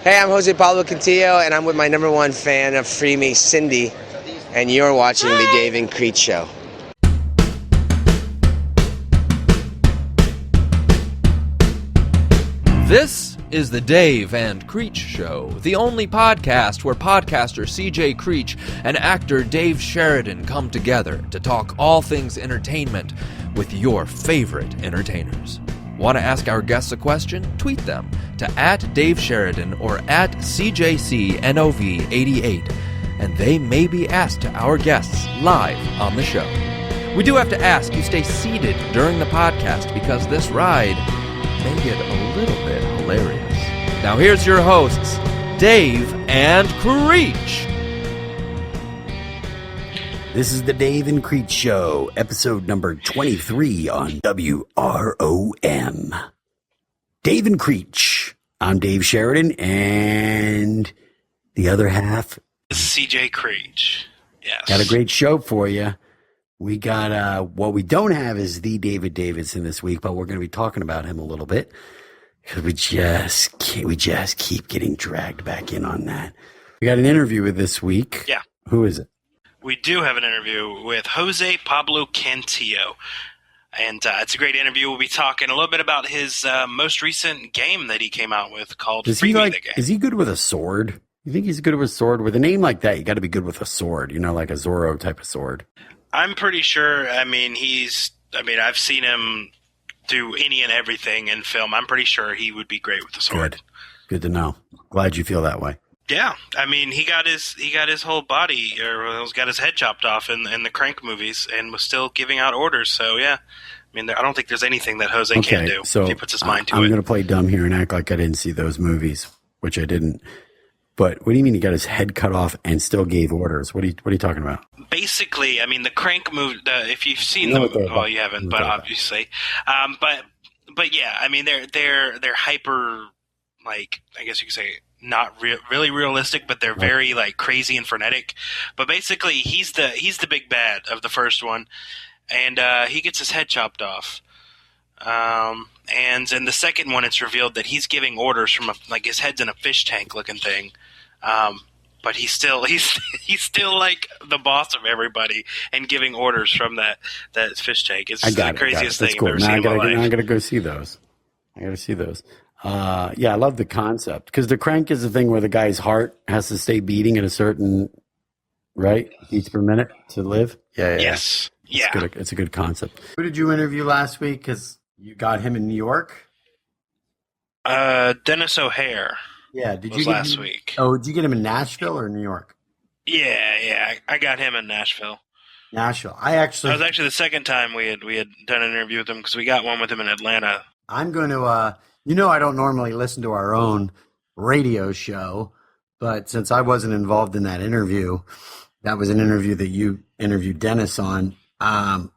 Hey, I'm Jose Pablo Cantillo, and I'm with my number one fan of Free Me, Cindy, and you're watching the Dave and Creech Show. This is the Dave and Creech Show, the only podcast where podcaster CJ Creech and actor Dave Sheridan come together to talk all things entertainment with your favorite entertainers. Want to ask our guests a question? Tweet them to @DaveSheridan or @CJCNOV88, and they may be asked to our guests live on the show. We do have to ask you stay seated during the podcast because this ride may get a little bit hilarious. Now here's your hosts, Dave and Creech. This is the Dave and Creech Show, episode number 23 on WROM. Dave and Creech. I'm Dave Sheridan, and the other half is CJ Creech. Yes. Got a great show for you. We got, what we don't have is the David Davidson this week, but we're going to be talking about him a little bit because we just keep getting dragged back in on that. We got an interview with this week. Yeah. Who is it? We do have an interview with Jose Pablo Cantillo, and it's a great interview. We'll be talking a little bit about his most recent game that he came out with called Free Me the Game. Is he good with a sword? You think he's good with a sword? With a name like that, you got to be good with a sword, like a Zorro type of sword. I'm pretty sure, I've seen him do any and everything in film. I'm pretty sure he would be great with a sword. Good to know. Glad you feel that way. Yeah, he got his whole body, or got his head chopped off in the Crank movies, and was still giving out orders. So yeah, I don't think there's anything that Jose can't do if he puts his mind to it. I'm going to play dumb here and act like I didn't see those movies, which I didn't. But what do you mean he got his head cut off and still gave orders? What are you talking about? Basically, the Crank movie. If you've seen them, well, you haven't, but obviously, but yeah, they're hyper, I guess you could say. Not really realistic, but they're very crazy and frenetic. But basically, he's the big bad of the first one, and he gets his head chopped off. And in the second one, it's revealed that he's giving orders from his head's in a fish tank looking thing. But he's still like the boss of everybody and giving orders from that fish tank. It's the craziest thing I've ever seen in my life. I got to go see those. I got to see those. Yeah, I love the concept because the crank is the thing where the guy's heart has to stay beating at a certain beats per minute to live. Yeah. Yes. It's a good concept. Who did you interview last week? Because you got him in New York. Dennis O'Hare. Yeah. Did you last week? Oh, did you get him in Nashville or New York? Yeah. I got him in Nashville. Nashville. That was actually the second time we had done an interview with him because we got one with him in Atlanta. I'm going to. I don't normally listen to our own radio show, but since I wasn't involved in that interview, that was an interview that you interviewed Dennis on. I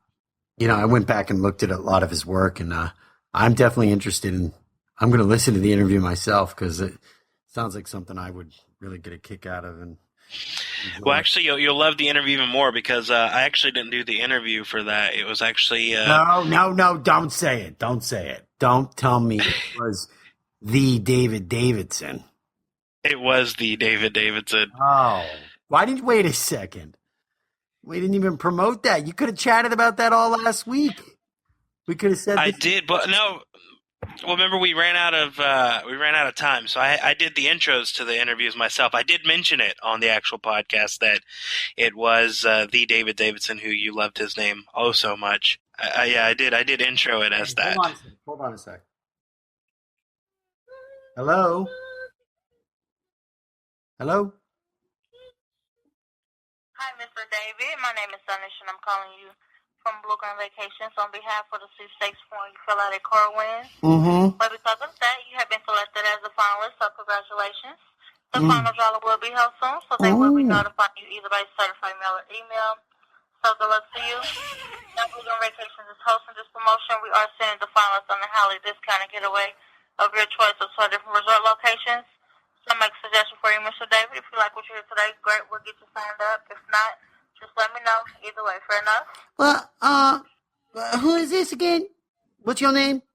went back and looked at a lot of his work, and I'm definitely interested in. I'm going to listen to the interview myself because it sounds like something I would really get a kick out of. And well, actually, you'll love the interview even more because I actually didn't do the interview for that. It was actually No! Don't say it! Don't say it! Don't tell me it was the David Davidson. It was the David Davidson. Oh, why didn't you wait a second? We didn't even promote that. You could have chatted about that all last week. We could have said I did, but no. Well, remember we ran out of time, so I did the intros to the interviews myself. I did mention it on the actual podcast that it was the David Davidson who you loved his name oh so much. I did intro it as that. Hold on a sec. Hello? Hi, Mr. David. My name is Sunish, and I'm calling you from Bluegrass Vacations on behalf of the sweepstakes form you fill out at car wins. Mm-hmm. But because of that, you have been selected as a finalist, so congratulations. The final drawing will be held soon, so they will be notifying you either by certified mail or email. So good luck to you. Now, Bluegrass Vacations is hosting this promotion. We are sending the finalists on the highly discounted getaway of your choice of 12 different resort locations. So make a suggestion for you, Mr. David. If you like what you hear today, great. We'll get you signed up. If not, just let me know. Either way, fair enough? Well, who is this again? What's your name?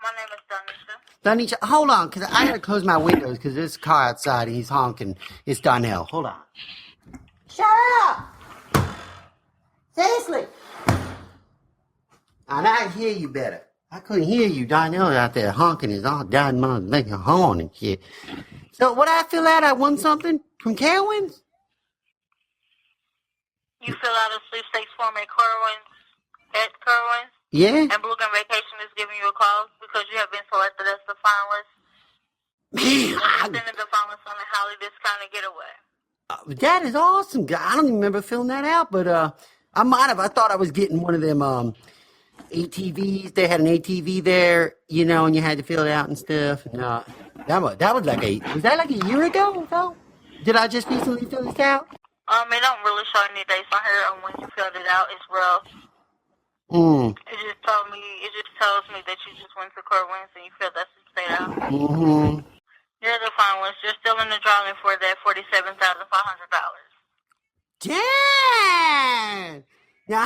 My name is Danisha. Hold on, because I got to close my windows because there's a car outside and he's honking. It's Donnell. Hold on. Shut up! Seriously. And I hear you better. I couldn't hear you. Donnell out there honking his all dying mother making a horn and shit. So what I fill out, I won something from Carowinds? You fill out a sweepstakes form at Carowinds. Yeah? And Blue Gun Vacation is giving you a call because you have been selected as the finalist. Man, I'm sending the finalists on a highly discounted getaway. That is awesome. I don't even remember filling that out, but I might have. I thought I was getting one of them ATVs. They had an ATV there, you know, and you had to fill it out and stuff. No, that was like a year ago? So? Did I just recently fill this out? It don't really show any dates on here on when you filled it out. It's rough. It just tells me that you just went to Carowinds and you filled that state out. You're the finalist. You're still in the drawing for that $47,500. Damn! Now,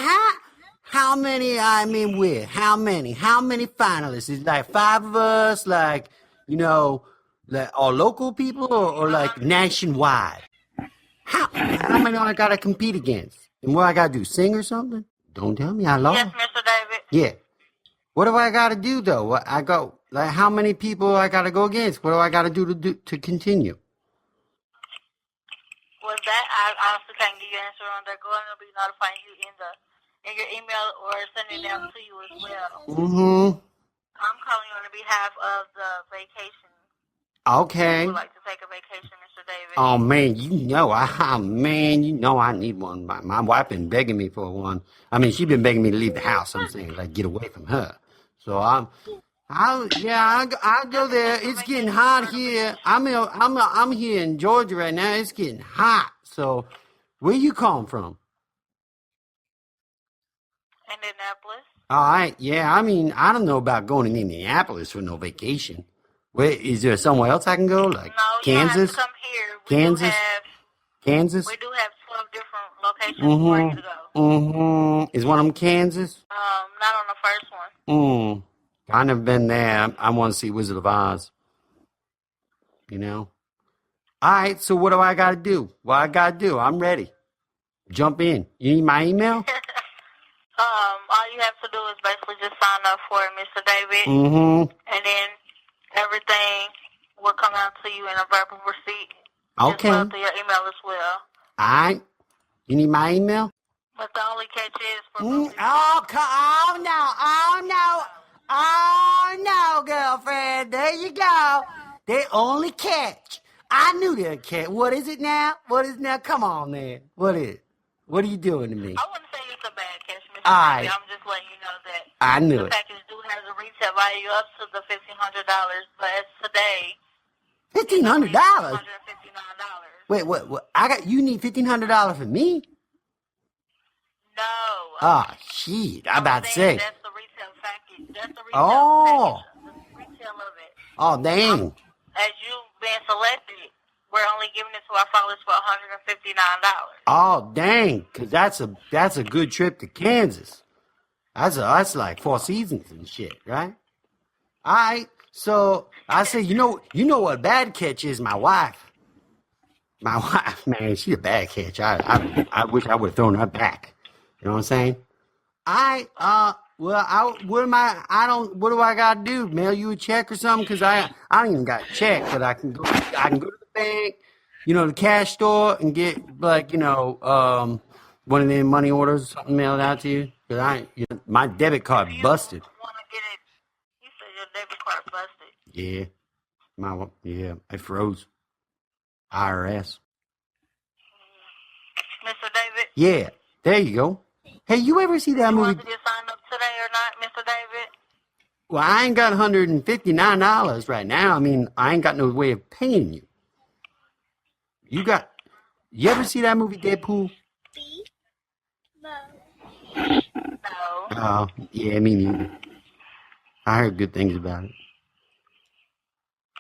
how many, I mean, how many finalists? Is like 5 of us, like, you know, like all local people or like nationwide? How many I got to compete against? And what I got to do, sing or something? Don't tell me I lost. Yes, Mr. David. Yeah. What do I got to do, though? Like, how many people I got to go against? What do I got to do to continue? With that, I honestly can't give you an answer on that. Go ahead and be notifying you in your email or sending them to you as well. I'm calling on behalf of the vacation. Okay. I would like to take a vacation, Mr. David. Oh man, you know I need one. My wife been begging me for one. I mean, she's been begging me to leave the house. I'm saying, like, get away from her. So I'll go there. It's getting hot here. I'm here in Georgia right now. It's getting hot. So, where you calling from? Indianapolis. All right. Yeah. I mean, I don't know about going to Indianapolis for no vacation. Where is there somewhere else I can go? Like Kansas? You don't have to come here. Kansas? We do have 12 different locations for you to go. Is one of them Kansas? Not on the first one. I never been there. I want to see Wizard of Oz. You know? All right, so what do I got to do? What I got to do? I'm ready. Jump in. You need my email? All you have to do is basically just sign up for it, Mr. David. And then everything will come out to you in a verbal receipt. Okay. As well through your email as well. All right. You need my email? But the only catch is for Oh, no, girlfriend. There you go. They only catch. I knew they'd catch. What is it now? Come on, man. What is it? What are you doing to me? I wouldn't say it's a bad catch, Mr. Right. David. I'm just letting you know that I knew the package do have a retail value up to the $1,500, but as today, $1,500? $159. Wait, what? You need $1,500 for me? No. Oh, shit. I'm about to say. That's the retail package. That's the retail package. The retail of it. Oh, dang. As you've been selected, we're only giving it to our followers for $159. Oh, dang. Because that's a good trip to Kansas. That's like 4 seasons and shit, right? All right. So I say, you know what a bad catch is? My wife. My wife, man, she's a bad catch. I wish I would have thrown her back. You know what I'm saying? What do I got to do? Mail you a check or something? Because I don't even got a check, but I can go to the bank, the cash store and get, like, one of them money orders or something mailed out to you. Because my debit card busted. You said your debit card busted. Yeah. It froze. IRS. Mr. David? Yeah, there you go. Hey, you ever see that movie? You want to get signed up today or not, Mr. David? Well, I ain't got $159 right now. I mean, I ain't got no way of paying you. You ever see that movie, Deadpool? No. Oh, yeah, me neither. I heard good things about it.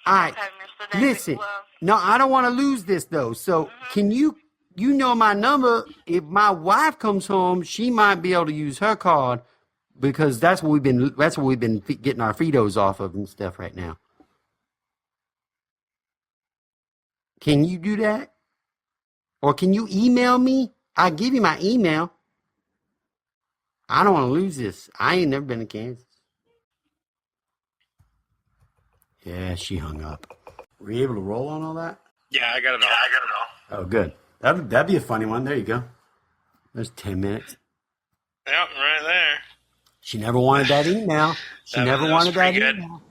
All right, okay, Mr. David. Listen. No, I don't want to lose this, though. So can you know my number? If my wife comes home, she might be able to use her card because that's what we've been getting our Fritos off of and stuff right now. Can you do that? Or can you email me? I'll give you my email. I don't want to lose this. I ain't never been to Kansas. Yeah, she hung up. Were you able to roll on all that? Yeah, I got it all. Oh, good. That'd be a funny one. There you go. There's 10 minutes. Yep, right there. She never wanted that email. She never wanted that email.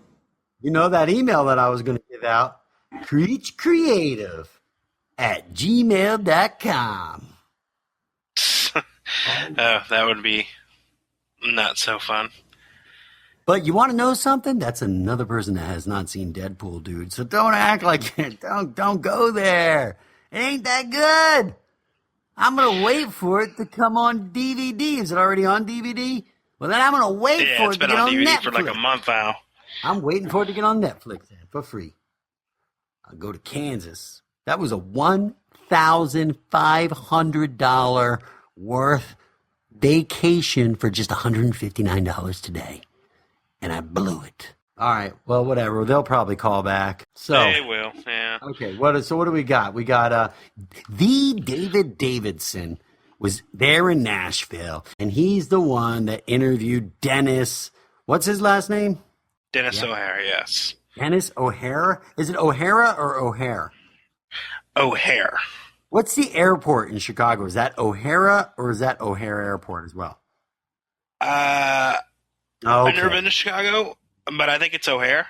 You know that email that I was going to give out? creechcreative@gmail.com. Oh, that would be not so fun. But you want to know something? That's another person that has not seen Deadpool, dude. So don't act like it. Don't go there. It ain't that good. I'm going to wait for it to come on DVD. Is it already on DVD? Well, then I'm going to wait for it to get on Netflix. Yeah, it's been on DVD for like a month now. I'm waiting for it to get on Netflix for free. I'll go to Kansas. That was a $1,500 worth vacation for just $159 today. And I blew it. All right. Well, whatever. They'll probably call back. So they will, yeah. Okay. So what do we got? We got the David Davidson was there in Nashville, and he's the one that interviewed Dennis. What's his last name? Dennis O'Hare, yes. Dennis O'Hare? Is it O'Hara or O'Hare? O'Hare. What's the airport in Chicago? Is that O'Hara or is that O'Hare Airport as well? I've never been to Chicago, but I think it's O'Hare.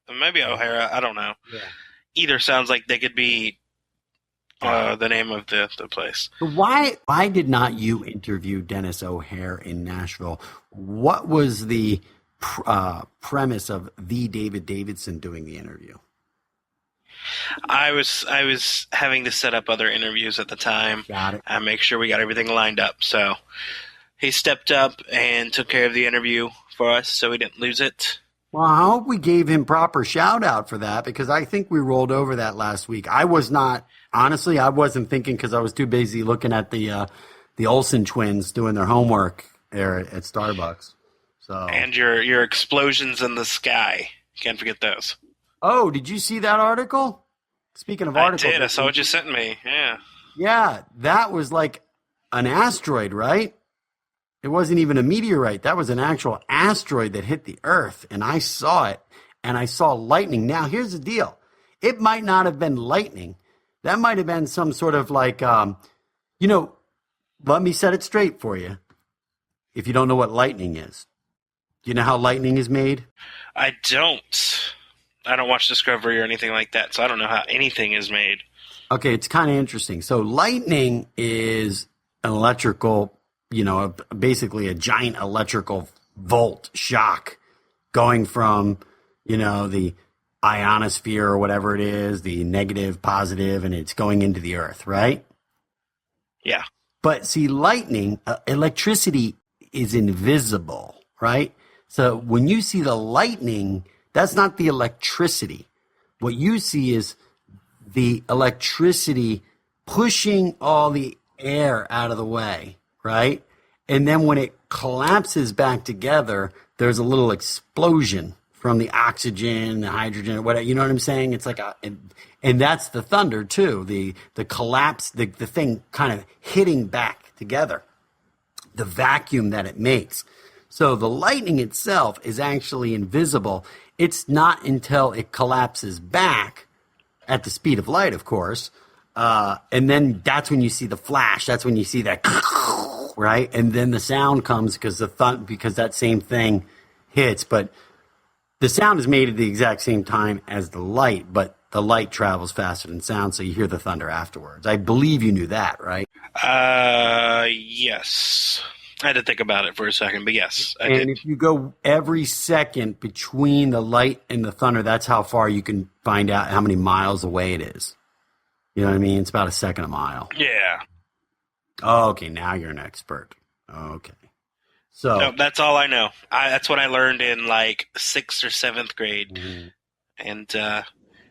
Maybe O'Hara. I don't know. Yeah. Either sounds like they could be the name of the place. Why did not you interview Dennis O'Hare in Nashville? What was the premise of the David Davidson doing the interview? I was having to set up other interviews at the time. Got it. And make sure we got everything lined up. So he stepped up and took care of the interview for us, so we didn't lose it. Well, I hope we gave him proper shout out for that, because I think we rolled over that last week. I wasn't thinking, because I was too busy looking at the Olsen twins doing their homework there at Starbucks. So and your explosions in the sky. Can't forget those. Oh, did you see that article? Speaking of articles. I did. I saw what you sent me. Yeah. Yeah, that was like an asteroid, right? It wasn't even a meteorite. That was an actual asteroid that hit the Earth, and I saw it, and I saw lightning. Now, here's the deal. It might not have been lightning. That might have been some sort of like, let me set it straight for you. If you don't know what lightning is. Do you know how lightning is made? I don't. I don't watch Discovery or anything like that, so I don't know how anything is made. Okay, it's kind of interesting. So lightning is an electrical, basically a giant electrical volt shock going from, the ionosphere or whatever it is, the negative, positive, and it's going into the earth, right? Yeah. But see, lightning, electricity is invisible, right? So when you see the lightning, that's not the electricity. What you see is the electricity pushing all the air out of the way, right? And then when it collapses back together, there's a little explosion from the oxygen, the hydrogen, whatever. You know what I'm saying? It's like and that's the thunder too. The collapse, the thing kind of hitting back together, the vacuum that it makes. So the lightning itself is actually invisible. It's not until it collapses back at the speed of light, of course. And then that's when you see the flash. That's when you see that, right? And then the sound comes because that same thing hits. But the sound is made at the exact same time as the light, but the light travels faster than sound, so you hear the thunder afterwards. I believe you knew that, right? Yes. I had to think about it for a second, but yes, I did. And if you go every second between the light and the thunder, that's how far you can find out how many miles away it is. You know what I mean? It's about a second a mile. Yeah. Oh, okay, now you're an expert. Okay. So no, that's all I know. That's what I learned in like 6th or 7th grade. Mm-hmm. And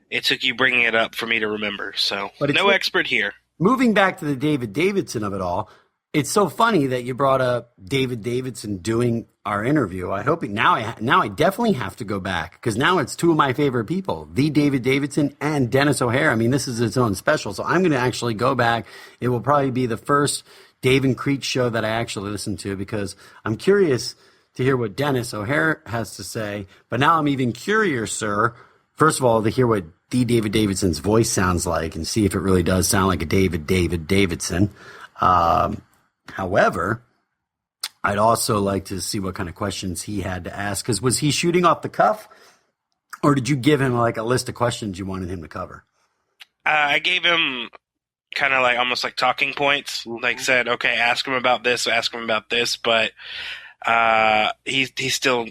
it took you bringing it up for me to remember. So no expert here. Moving back to the David Davidson of it all, it's so funny that you brought up David Davidson doing our interview. I hope now I definitely have to go back because now it's two of my favorite people, the David Davidson and Dennis O'Hare. I mean, this is its own special. So I'm going to actually go back. It will probably be the first Dave and Creech show that I actually listen to because I'm curious to hear what Dennis O'Hare has to say. But now I'm even curiouser, first of all, to hear what the David Davidson's voice sounds like and see if it really does sound like a David Davidson. However, I'd also like to see what kind of questions he had to ask. Because was he shooting off the cuff? Or did you give him like a list of questions you wanted him to cover? I gave him kind of like almost like talking points. Mm-hmm. Like said, okay, ask him about this, ask him about this. But he still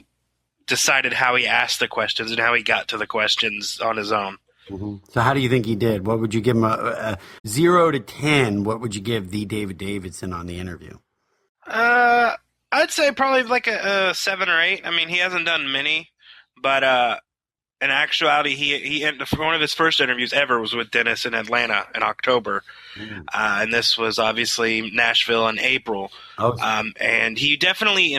decided how he asked the questions and how he got to the questions on his own. Mm-hmm. So how do you think he did? What would you give him a 0 to 10? What would you give the David Davidson on the interview? I'd say probably like a 7 or 8. I mean, he hasn't done many, but in actuality, he one of his first interviews ever was with Dennis in Atlanta in October, and this was obviously Nashville in April. Oh. And he definitely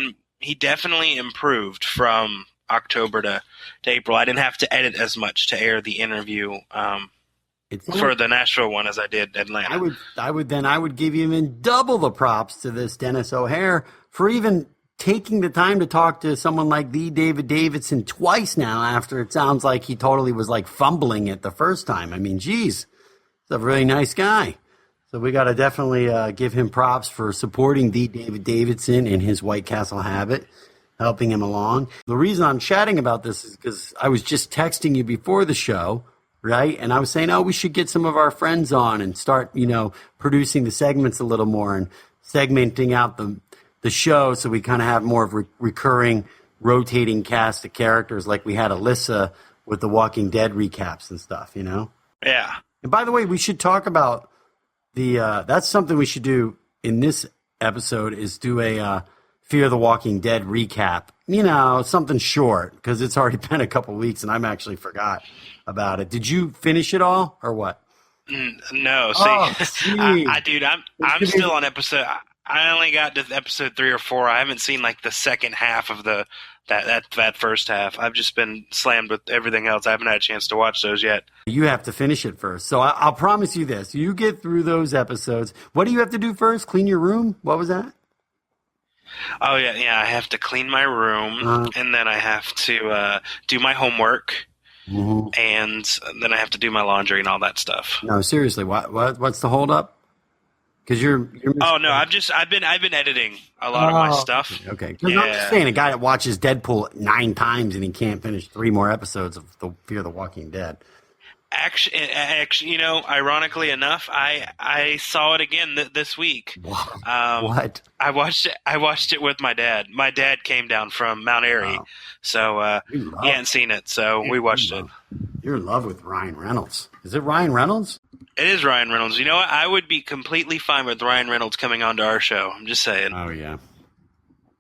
improved from October to April. I didn't have to edit as much to air the interview for the Nashville one as I did Atlanta. I would give you even double the props to this Dennis O'Hare for even taking the time to talk to someone like the David Davidson twice now after it sounds like he totally was like fumbling it the first time. I mean, geez, he's a really nice guy. So we got to definitely give him props for supporting the David Davidson in his White Castle habit, helping him along. The reason I'm chatting about this is because I was just texting you before the show, right? And I was saying, we should get some of our friends on and start, producing the segments a little more and segmenting out the show so we kind of have more of recurring, rotating cast of characters like we had Alyssa with the Walking Dead recaps and stuff, Yeah. And by the way, we should talk about that's something we should do in this episode is do a Fear the Walking Dead recap. Something short because it's already been a couple weeks and I'm actually forgot about it. Did you finish it all or what? No. See, I'm still on episode. I only got to episode 3 or 4. I haven't seen like the second half of that first half. I've just been slammed with everything else. I haven't had a chance to watch those yet. You have to finish it first. So I'll promise you this. You get through those episodes. What do you have to do first? Clean your room? What was that? Oh, yeah. I have to clean my room, and then I have to do my homework, and then I have to do my laundry and all that stuff. No, seriously. What's the holdup? Because you're oh no, I've been editing a lot of my stuff. Okay, yeah. I'm just saying a guy that watches Deadpool 9 times and he can't finish 3 more episodes of the Fear the Walking Dead. Actually, ironically enough, I saw it again this week. What? I watched it with my dad. My dad came down from Mount Airy, so he hadn't seen it, so we watched it. You're in love with Ryan Reynolds. Is it Ryan Reynolds? It is Ryan Reynolds. You know what? I would be completely fine with Ryan Reynolds coming on to our show. I'm just saying. Oh, yeah.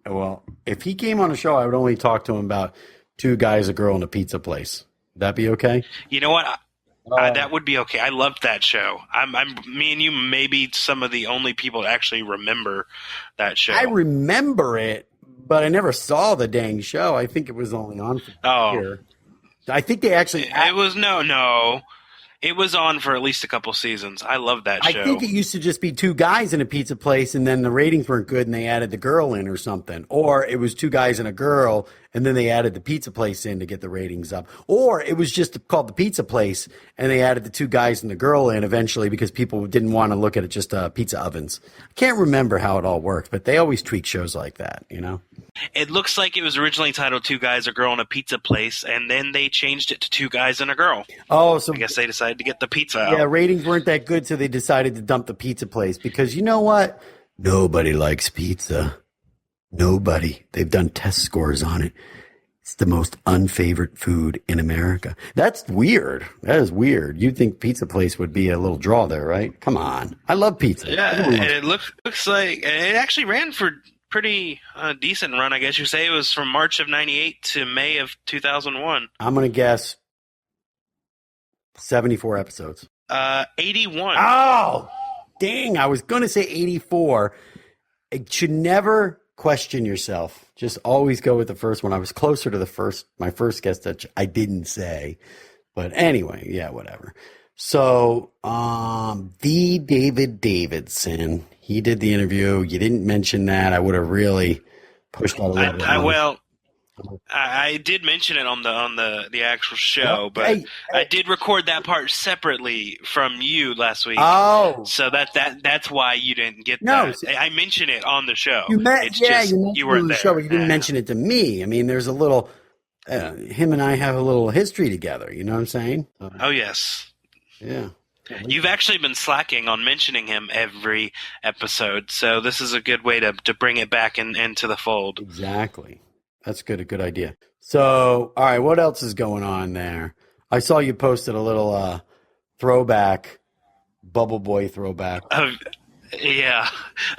Well, if he came on a show, I would only talk to him about 2 guys, a girl, and a pizza place. Would that be okay? You know what? That would be okay. I loved that show. Me and you may be some of the only people that actually remember that show. I remember it, but I never saw the dang show. I think it was only on for a year. I think they actually... It was no. It was on for at least a couple seasons. I love that show. I think it used to just be 2 guys in a pizza place, and then the ratings weren't good, and they added the girl in or something. Or it was 2 guys and a girl, and then they added the pizza place in to get the ratings up. Or it was just called the pizza place, and they added the 2 guys and the girl in eventually because people didn't want to look at it just pizza ovens. I can't remember how it all worked, but they always tweak shows like that, It looks like it was originally titled 2 Guys, a Girl, and a Pizza Place, and then they changed it to 2 Guys and a Girl. Oh, so I guess they decided to get the pizza out. Yeah, ratings weren't that good, so they decided to dump the pizza place because you know what? Nobody likes pizza. Nobody. They've done test scores on it. It's the most unfavorite food in America. That's weird. That is weird. You'd think pizza place would be a little draw there, right? Come on. I love pizza. Yeah, and it looks like it actually ran for pretty decent run, I guess you say. It was from March of 98 to May of 2001. I'm going to guess 74 episodes. 81. Oh, dang. I was going to say 84. It should never question yourself. Just always go with the first one. I was closer to my first guest that I didn't say. But anyway, yeah, whatever. So, the David Davidson, he did the interview. You didn't mention that. I would have really pushed that a little bit. Well, I did mention it on the actual show, but I did record that part separately from you last week. Oh, so that's why you didn't get that. I mentioned it on the show. You mentioned you weren't there. Show, but you didn't mention it to me. I mean, there's a little. Him and I have a little history together. You know what I'm saying? Oh yes. Yeah. You've actually been slacking on mentioning him every episode, so this is a good way to bring it back into the fold. Exactly. That's good. A good idea. So, all right, what else is going on there? I saw you posted a little throwback, Bubble Boy throwback. Yeah.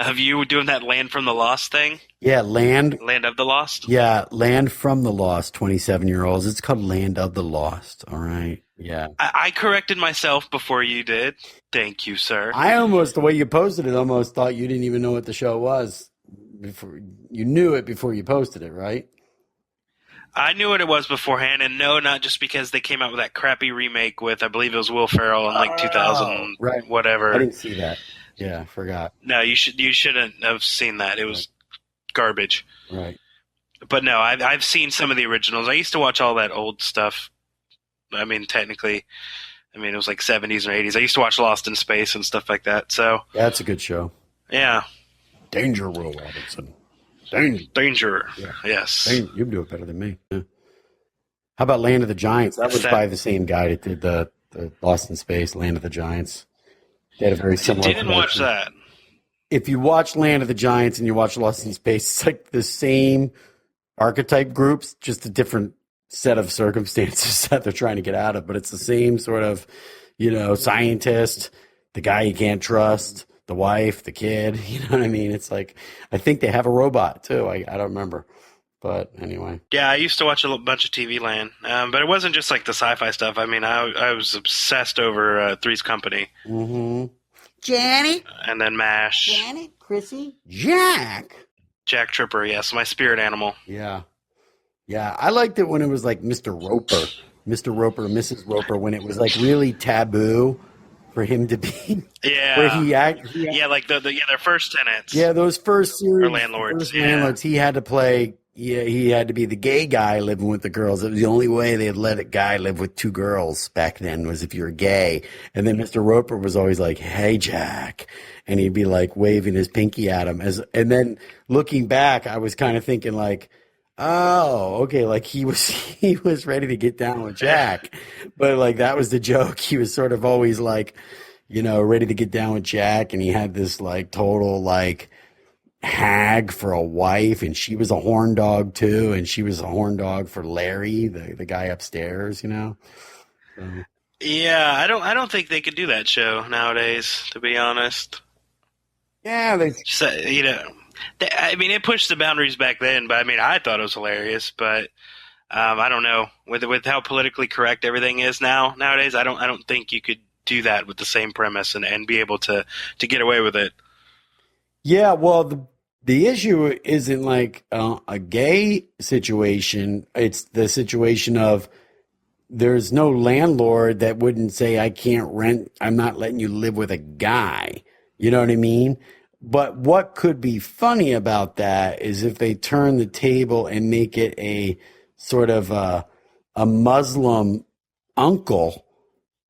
Of you doing that Land from the Lost thing? Yeah, Land of the Lost? Yeah, Land from the Lost, 27-year-olds. It's called Land of the Lost, all right? Yeah. I corrected myself before you did. Thank you, sir. I almost, the way you posted it, almost thought you didn't even know what the show was. You knew it before you posted it, right? I knew what it was beforehand, and no, not just because they came out with that crappy remake with, I believe it was Will Ferrell in like 2000, right. Whatever. I didn't see that. Yeah, forgot. No, you shouldn't have seen that. It was garbage. Right. But no, I've seen some of the originals. I used to watch all that old stuff. I mean, technically, it was like 70s or 80s. I used to watch Lost in Space and stuff like that. So yeah, that's a good show. Yeah. Danger, Will Robinson. Danger. Yeah. Yes. You do it better than me. Yeah. How about Land of the Giants? That was by the same guy that did the Lost in Space, Land of the Giants. They had a very similar. I didn't watch that. If you watch Land of the Giants and you watch Lost in Space, it's like the same archetype groups, just a different set of circumstances that they're trying to get out of. But it's the same sort of, scientist, the guy you can't trust, the wife, the kid. You know what I mean? It's like, I think they have a robot too. I don't remember. But anyway. Yeah, I used to watch a bunch of TV Land. But it wasn't just like the sci-fi stuff. I mean, I was obsessed over Three's Company. Mm-hmm. Janet. And then MASH. Janet, Chrissy, Jack Tripper, yes, my spirit animal. Yeah. Yeah, I liked it when it was like Mr. Roper, and Mrs. Roper, when it was like really taboo for him to be. Yeah. Where he like their first tenants. Yeah, those first series. Or landlords. Landlords, he had to play. Yeah, he had to be the gay guy living with the girls. It was the only way they'd let a guy live with two girls back then was if you were gay. And then Mr. Roper was always like, "Hey, Jack," and he'd be like waving his pinky at him. And then looking back, I was kind of thinking like, oh, okay, like he was ready to get down with Jack, but like that was the joke. He was sort of always like, ready to get down with Jack, and he had this like total like hag for a wife, and she was a horn dog too, and she was a horn dog for Larry, the guy upstairs, So. Yeah, I don't think they could do that show nowadays, to be honest. Yeah, it pushed the boundaries back then, but I thought it was hilarious. But I don't know with how politically correct everything is nowadays. I don't think you could do that with the same premise and be able to get away with it. Yeah, well, the issue isn't like a gay situation. It's the situation of there's no landlord that wouldn't say, I can't rent. I'm not letting you live with a guy. You know what I mean? But what could be funny about that is if they turn the table and make it a sort of a Muslim uncle,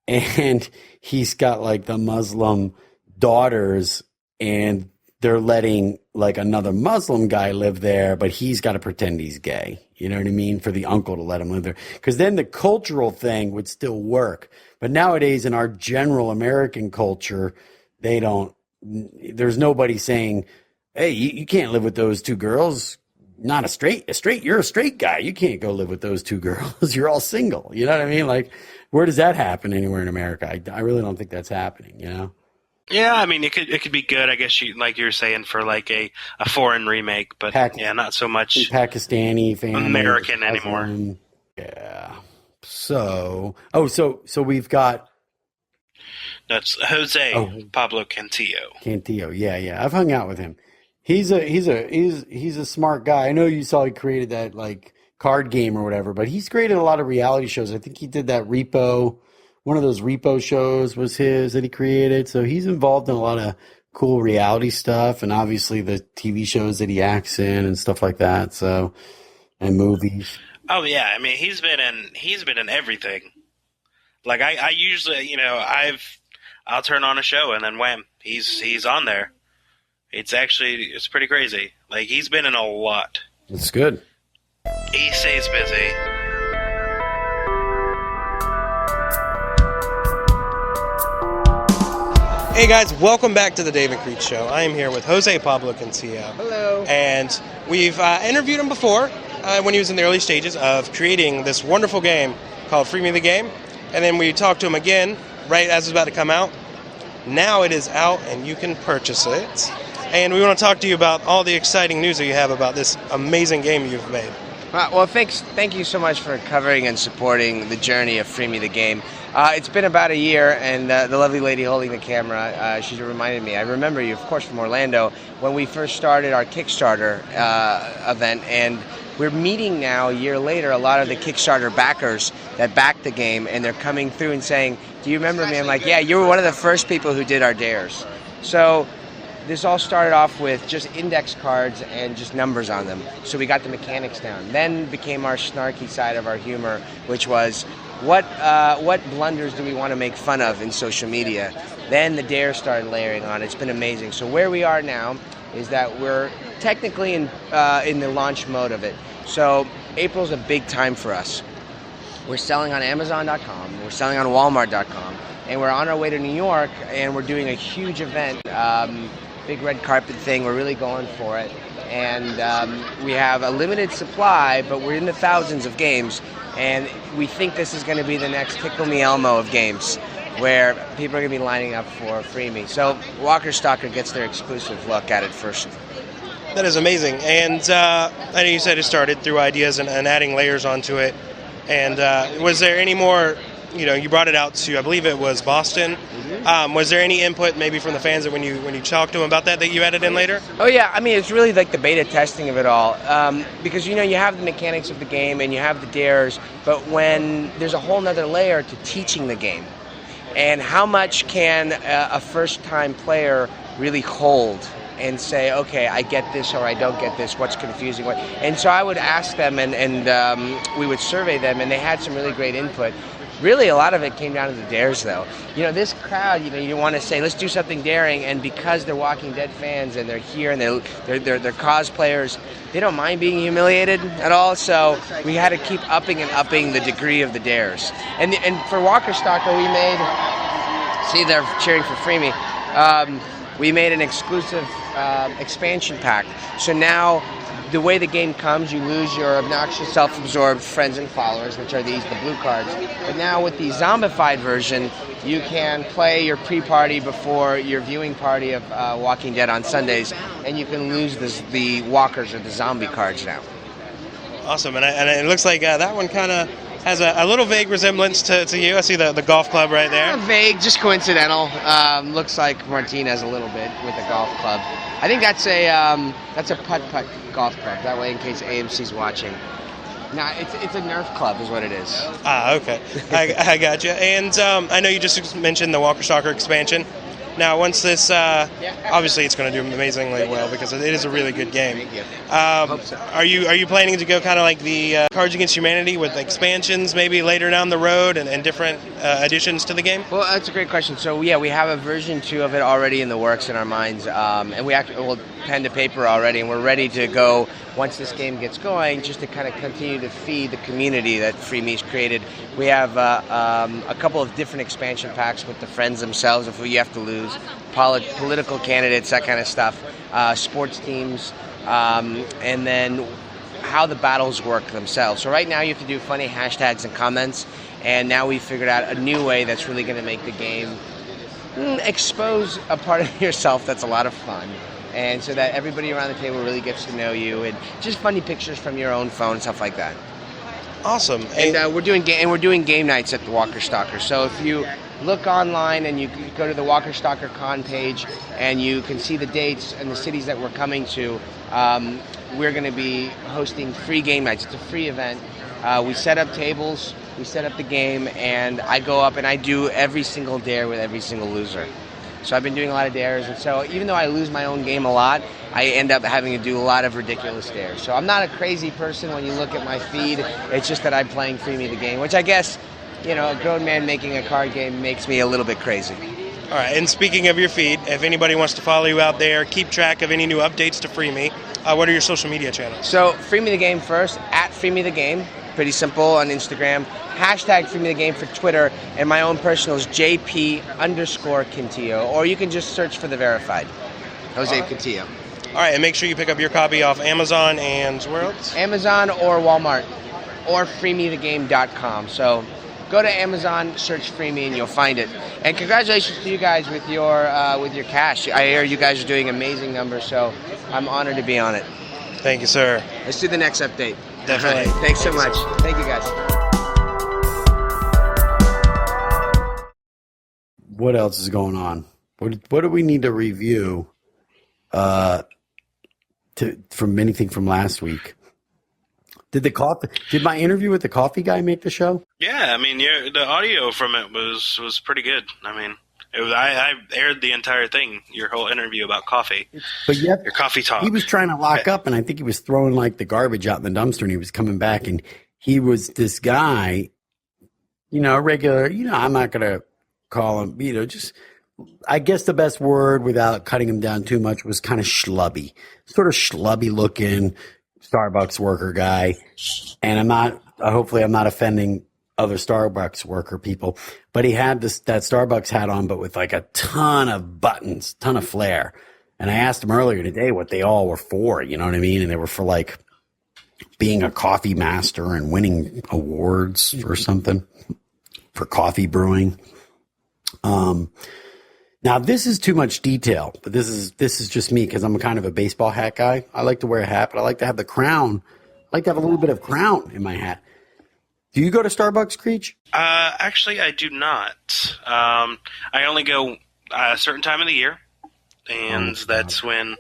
and he's got like the Muslim daughters, and they're letting like another Muslim guy live there, but he's got to pretend he's gay. You know what I mean? For the uncle to let him live there. Because then the cultural thing would still work. But nowadays in our general American culture, there's nobody saying, hey, you can't live with those two girls. You're a straight guy. You can't go live with those two girls. You're all single. You know what I mean? Like, where does that happen anywhere in America? I really don't think that's happening, Yeah, it could be good, I guess, like you were saying, for like a foreign remake, but not so much Pakistani family, American anymore. Yeah. So we've got that's Jose Pablo Cantillo. Yeah. I've hung out with him. He's a smart guy. I know you saw he created that like card game or whatever, but he's created a lot of reality shows. I think he did that Repo, one of those Repo shows was his that he created. So he's involved in a lot of cool reality stuff, and obviously the TV shows that he acts in and stuff like that. So, and movies. Oh yeah, I mean he's been in everything. Like I usually, I'll turn on a show and then wham, he's on there. It's pretty crazy. Like, he's been in a lot. It's good. He stays busy. Hey guys, welcome back to the Dave and Creech Show. I am here with Jose Pablo Cantillo. Hello. And we've interviewed him before when he was in the early stages of creating this wonderful game called Free Me the Game. And then we talked to him again right as it was about to come out. Now it is out and you can purchase it. And we want to talk to you about all the exciting news that you have about this amazing game you've made. Well, thank you so much for covering and supporting the journey of Free Me the Game. It's been about a year, and the lovely lady holding the camera, she reminded me. I remember you, of course, from Orlando, when we first started our Kickstarter event, and we're meeting now, a year later, a lot of the Kickstarter backers that backed the game, and they're coming through and saying, do you remember me? I'm like, yeah, you were one of the first people who did our dares. So this all started off with just index cards and just numbers on them. So we got the mechanics down. Then became our snarky side of our humor, which was what blunders do we want to make fun of in social media? Then the dare started layering on. It's been amazing. So where we are now is that we're technically in the launch mode of it. So April's a big time for us. We're selling on Amazon.com. We're selling on Walmart.com. And we're on our way to New York, and we're doing a huge event, big red carpet thing. We're really going for it. And we have a limited supply, but we're in the thousands of games. And we think this is going to be the next Tickle Me Elmo of games, where people are going to be lining up for Free Me. So Walker Stalker gets their exclusive look at it first. That is amazing. And I know you said it started through ideas and adding layers onto it. And was there any more, you brought it out to, I believe it was Boston. Mm-hmm. Was there any input maybe from the fans that when you talked to them about that you added in later? Oh yeah, I mean it's really like the beta testing of it all. Because you have the mechanics of the game and you have the dares, but when there's a whole nother layer to teaching the game. And how much can a first-time player really hold and say, okay, I get this or I don't get this, what's confusing? And so I would ask them and we would survey them, and they had some really great input. Really, a lot of it came down to the dares, though. This crowd, you want to say, let's do something daring, and because they're Walking Dead fans and they're here and they're cosplayers, they don't mind being humiliated at all, so we had to keep upping the degree of the dares. And for Walker Stalker, we made, see, they're cheering for Free Me, we made an exclusive expansion pack. So now, the way the game comes, you lose your obnoxious, self-absorbed friends and followers, which are the blue cards. But now with the zombified version, you can play your pre-party before your viewing party of Walking Dead on Sundays, and you can lose the walkers or the zombie cards now. Awesome, and it looks like that one kind of has a little vague resemblance to you. I see the golf club right there. Vague, just coincidental. Looks like Martinez a little bit with the golf club. I think that's a putt-putt golf club. That way, in case AMC's watching. Nah, it's a Nerf club is what it is. Ah, okay. I got you. And I know you just mentioned the Walker Stalker expansion. Now, once this, obviously it's going to do amazingly well because it is a really good game. Thank you. Hope so. Are you planning to go kind of like the Cards Against Humanity with expansions maybe later down the road and different additions to the game? Well, that's a great question. So, yeah, we have a version 2 of it already in the works in our minds, and we will pen to paper already, and we're ready to go once this game gets going, just to kind of continue to feed the community that Free Me's created. We have a couple of different expansion packs with the friends themselves, of who you have to lose, political candidates, that kind of stuff, sports teams, and then how the battles work themselves. So right now you have to do funny hashtags and comments, and now we've figured out a new way that's really going to make the game expose a part of yourself that's a lot of fun. And so that everybody around the table really gets to know you, and just funny pictures from your own phone, stuff like that. Awesome. And we're doing game nights at the Walker Stalker. So if you look online and you go to the Walker Stalker Con page and you can see the dates and the cities that we're coming to, we're going to be hosting free game nights. It's a free event. We set up tables, we set up the game, and I go up and I do every single dare with every single loser. So I've been doing a lot of dares, and so even though I lose my own game a lot, I end up having to do a lot of ridiculous dares. So I'm not a crazy person when you look at my feed. It's just that I'm playing Free Me the Game, which I guess, a grown man making a card game makes me a little bit crazy. All right, and speaking of your feed, if anybody wants to follow you out there, keep track of any new updates to Free Me, what are your social media channels? So Free Me the Game first, at Free Me the Game. Pretty simple on Instagram. Hashtag Free Me the Game for Twitter, and my own personal is JP_Cantillo, or you can just search for the verified Jose Cantillo. All right, and make sure you pick up your copy off Amazon and where else? Amazon or Walmart or freemethegame.com. So go to Amazon, search Free Me, and you'll find it. And congratulations to you guys with your cash. I hear you guys are doing amazing numbers, so I'm honored to be on it. Thank you, sir. Let's do the next update. Definitely. Right, thanks so much. Thank you, guys. What else is going on? What do we need to review from anything from last week? Did my interview with the coffee guy make the show? Yeah, I mean, the audio from it was pretty good. I mean, I aired the entire thing, your whole interview about coffee. But yet, your coffee talk. He was trying to lock up, and I think he was throwing the garbage out in the dumpster, and he was coming back, and he was this guy, regular. I'm not gonna call him, just. I guess the best word without cutting him down too much was kind of schlubby, sort of schlubby looking Starbucks worker guy. And hopefully I'm not offending other Starbucks worker people, but he had that Starbucks hat on, but with a ton of buttons, ton of flair. And I asked him earlier today what they all were for, you know what I mean? And they were for being a coffee master and winning awards or something for coffee brewing. Now this is too much detail, but this is just me because I'm kind of a baseball hat guy. I like to wear a hat, but I like to have the crown. I like to have a little bit of crown in my hat. Do you go to Starbucks, Creech? Actually, I do not. I only go a certain time of the year, and that's when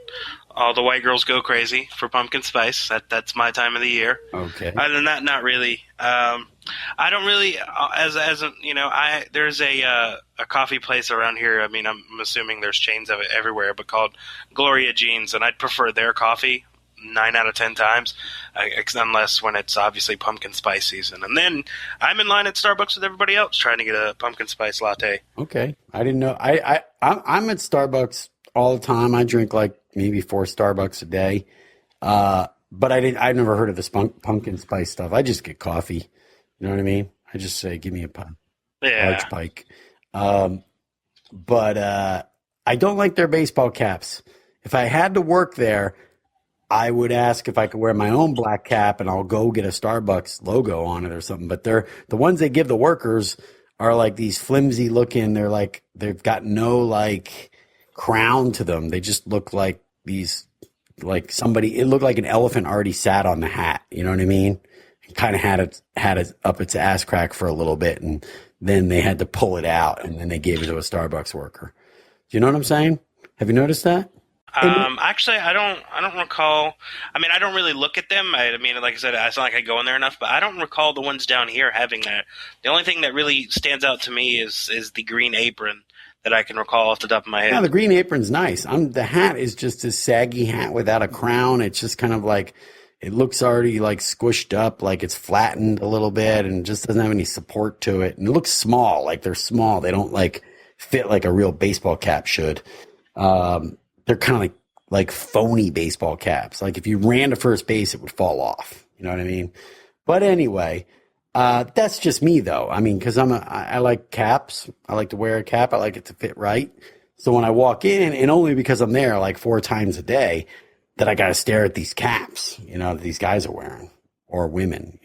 all the white girls go crazy for pumpkin spice. That's my time of the year. Okay. Other than that, not really. I don't really, there's a coffee place around here. I mean, I'm assuming there's chains of it everywhere, but called Gloria Jeans, and I'd prefer their coffee 9 out of 10 times, unless when it's obviously pumpkin spice season. And then I'm in line at Starbucks with everybody else trying to get a pumpkin spice latte. Okay. I didn't know. I'm at Starbucks all the time. I drink maybe 4 Starbucks a day. But I've never heard of this pumpkin spice stuff. I just get coffee. You know what I mean? I just say, give me a large pike. But I don't like their baseball caps. If I had to work there, I would ask if I could wear my own black cap and I'll go get a Starbucks logo on it or something. But the ones they give the workers are these flimsy looking. They've got no crown to them. They just look like these, it looked like an elephant already sat on the hat. You know what I mean? Kind of had it up its ass crack for a little bit, and then they had to pull it out, and then they gave it to a Starbucks worker. Do you know what I'm saying? Have you noticed that? Actually, I don't recall. I mean, I don't really look at them. I mean, like I said, it's not like I go in there enough, but I don't recall the ones down here having that. The only thing that really stands out to me is the green apron that I can recall off the top of my head. Yeah, the green apron's nice. The hat is just a saggy hat without a crown. It's just kind of it looks already squished up, it's flattened a little bit and just doesn't have any support to it. And it looks small, they're small. They don't fit like a real baseball cap should. They're kind of like phony baseball caps. If you ran to first base, it would fall off. You know what I mean? But anyway, that's just me though. I mean, cause I like caps. I like to wear a cap. I like it to fit right. So when I walk in, and only because I'm there 4 times a day, that I got to stare at these caps, that these guys are wearing, or women,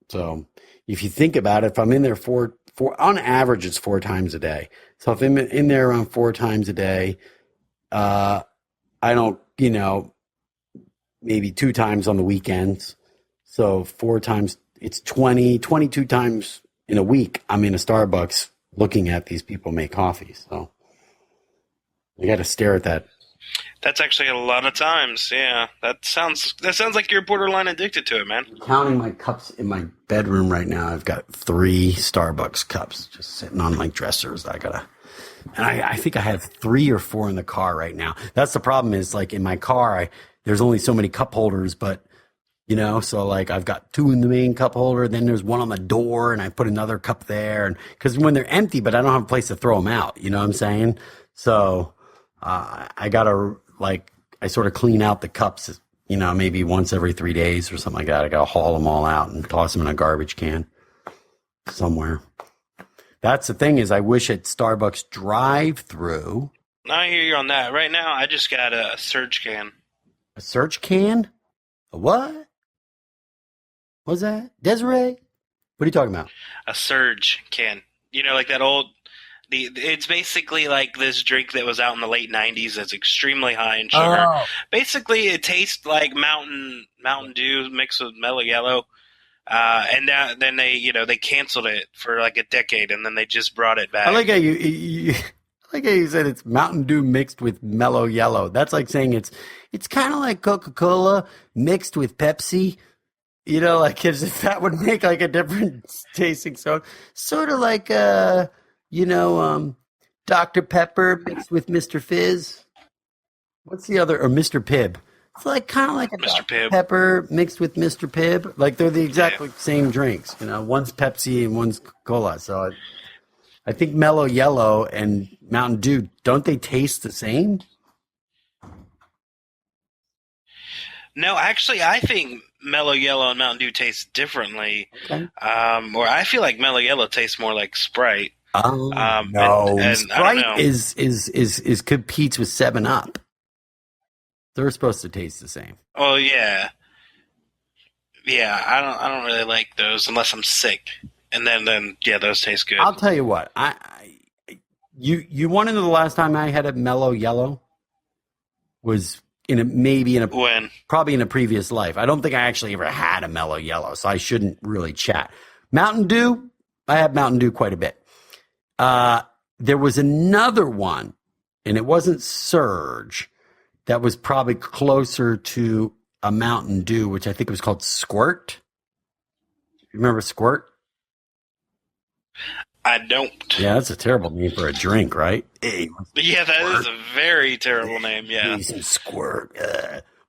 So if you think about it, if I'm in there four on average, it's 4 times a day. So if I'm in there around 4 times a day, I don't, maybe 2 times on the weekends. So 4 times, it's 22 times in a week. I'm in a Starbucks looking at these people make coffee. So you got to stare at that. That's actually a lot of times. Yeah, that sounds like you're borderline addicted to it, man. Counting my cups in my bedroom right now, I've got 3 Starbucks cups just sitting on like dressers. And I think I have 3 or 4 in the car right now. That's the problem is like in my car, there's only so many cup holders, but so like I've got 2 in the main cup holder, then there's 1 on the door, and I put another cup there, and because when they're empty, but I don't have a place to throw them out, you know what I'm saying? So I gotta I sort of clean out the cups, maybe once every 3 days or something like that. I gotta haul them all out and toss them in a garbage can somewhere. That's the thing is I wish at Starbucks drive-through. I hear you on that. Right now, I just got a Surge can. A Surge can? A what? What's that? Desiree? What are you talking about? A Surge can. Like that old... It's basically like this drink that was out in the late 90s that's extremely high in sugar. Oh. Basically, it tastes like Mountain Dew mixed with Mellow Yellow. And then they canceled it for like a decade, and then they just brought it back. I like how you said it's Mountain Dew mixed with Mellow Yellow. That's like saying it's kind of like Coca-Cola mixed with Pepsi. Like if that would make like a different tasting soda. Sort of like Dr. Pepper mixed with Mr. Fizz. What's the other? Or Mr. Pibb. It's like kind of like a Mr. Dr. Pibb. Pepper mixed with Mr. Pibb. Like they're the exact same drinks. One's Pepsi and one's Cola. So I think Mellow Yellow and Mountain Dew, don't they taste the same? No, actually, I think Mellow Yellow and Mountain Dew taste differently. Okay. Or I feel like Mellow Yellow tastes more like Sprite. No, and Sprite is competes with 7-Up. They're supposed to taste the same. Oh yeah, I don't really like those unless I'm sick, and then those taste good. I'll tell you what, you want to know the last time I had a Mellow Yellow was probably in a previous life. I don't think I actually ever had a Mellow Yellow, so I shouldn't really chat. Mountain Dew, I have Mountain Dew quite a bit. There was another one, and it wasn't Surge, that was probably closer to a Mountain Dew, which I think was called Squirt. You remember Squirt? I don't. Yeah, that's a terrible name for a drink, right? Hey, yeah, that is a very terrible name, yeah. Squirt.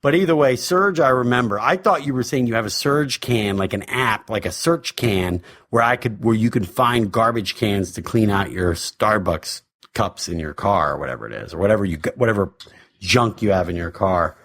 But either way, Surge, I remember. I thought you were saying you have a Surge can, like an app, like a search can, where you could find garbage cans to clean out your Starbucks cups in your car or whatever it is, or whatever junk you have in your car.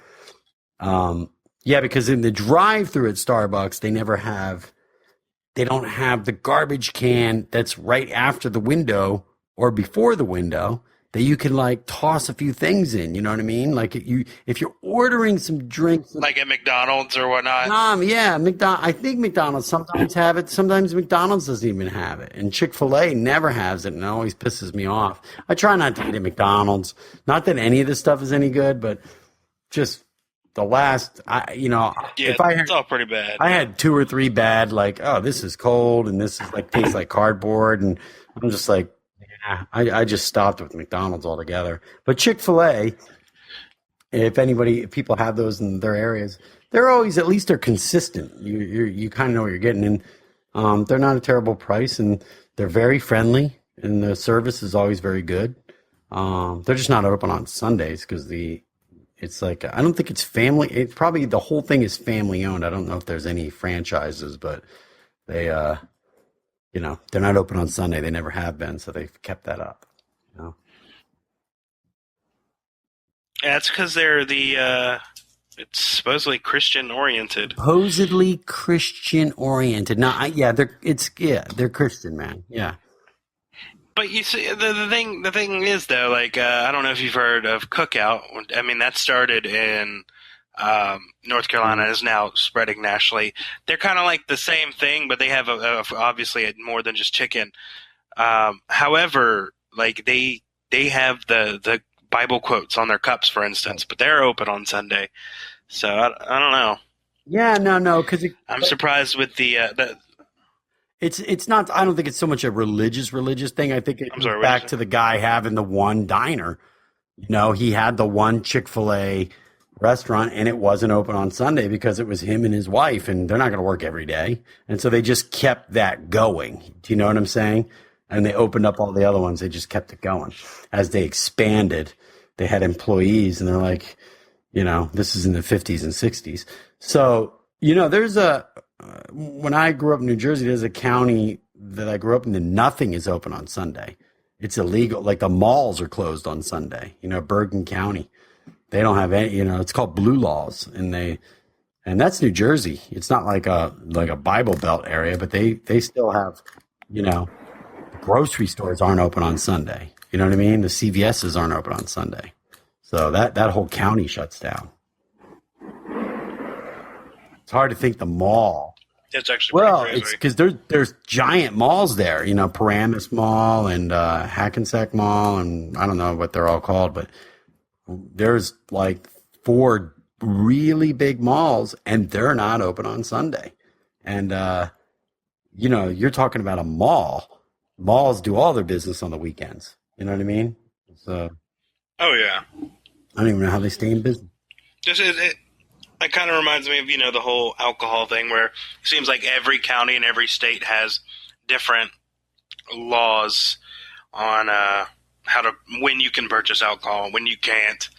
Yeah, because in the drive-thru at Starbucks, they don't have the garbage can that's right after the window or before the window that you can like toss a few things in. You know what I mean? Like if you're ordering some drinks, like at McDonald's or whatnot. Yeah, I think McDonald's sometimes have it. Sometimes McDonald's doesn't even have it, and Chick-fil-A never has it, and it always pisses me off. I try not to eat at McDonald's. Not that any of this stuff is any good, but just the last, it's all pretty bad. I had 2 or 3 bad, like, oh, this is cold, and this is like tastes like cardboard, and I'm just like, yeah, I just stopped with McDonald's altogether. But Chick-fil-A, if people have those in their areas, they're always, at least they're consistent. You kind of know what you're getting, and they're not a terrible price, and they're very friendly, and the service is always very good. They're just not open on Sundays because it's like, I don't think it's family. It's probably the whole thing is family owned. I don't know if there's any franchises, but they, they're not open on Sunday. They never have been. So they've kept that up. Yeah, it's because they're it's supposedly Christian oriented. Supposedly Christian oriented. No, they're Christian, man. Yeah. But you see, the thing is though, like I don't know if you've heard of Cookout. I mean, that started in North Carolina and is now spreading nationally. They're kind of like the same thing, but they have obviously more than just chicken. However, like they have the Bible quotes on their cups, for instance, but they're open on Sunday. So I don't know. Yeah, no, because I'm surprised with the it's not. I don't think it's so much a religious thing. I think it goes sorry, back to the guy having the one diner. You know, he had the one Chick-fil-A restaurant, and it wasn't open on Sunday because it was him and his wife, and they're not going to work every day, and so they just kept that going. Do you know what I'm saying? And they opened up all the other ones. They just kept it going as they expanded. They had employees, and they're like, you know, this is in the 50s and 60s. So, you know, there's when I grew up in New Jersey, there's a county that I grew up in, and nothing is open on Sunday. It's illegal. Like the malls are closed on Sunday. You know, Bergen County, they don't have any. You know, it's called blue laws, and that's New Jersey. It's not like a Bible Belt area, but they still have. You know, grocery stores aren't open on Sunday. You know what I mean? The CVSs aren't open on Sunday, so that whole county shuts down. It's hard to think the mall. It's actually it's because there's giant malls there. You know, Paramus Mall and Hackensack Mall, and I don't know what they're all called, but there's like 4 really big malls, and they're not open on Sunday. And you know, you're talking about a mall. Malls do all their business on the weekends. You know what I mean? So. Oh yeah. I don't even know how they stay in business. It kind of reminds me of, you know, the whole alcohol thing, where it seems like every county and every state has different laws on when you can purchase alcohol and when you can't.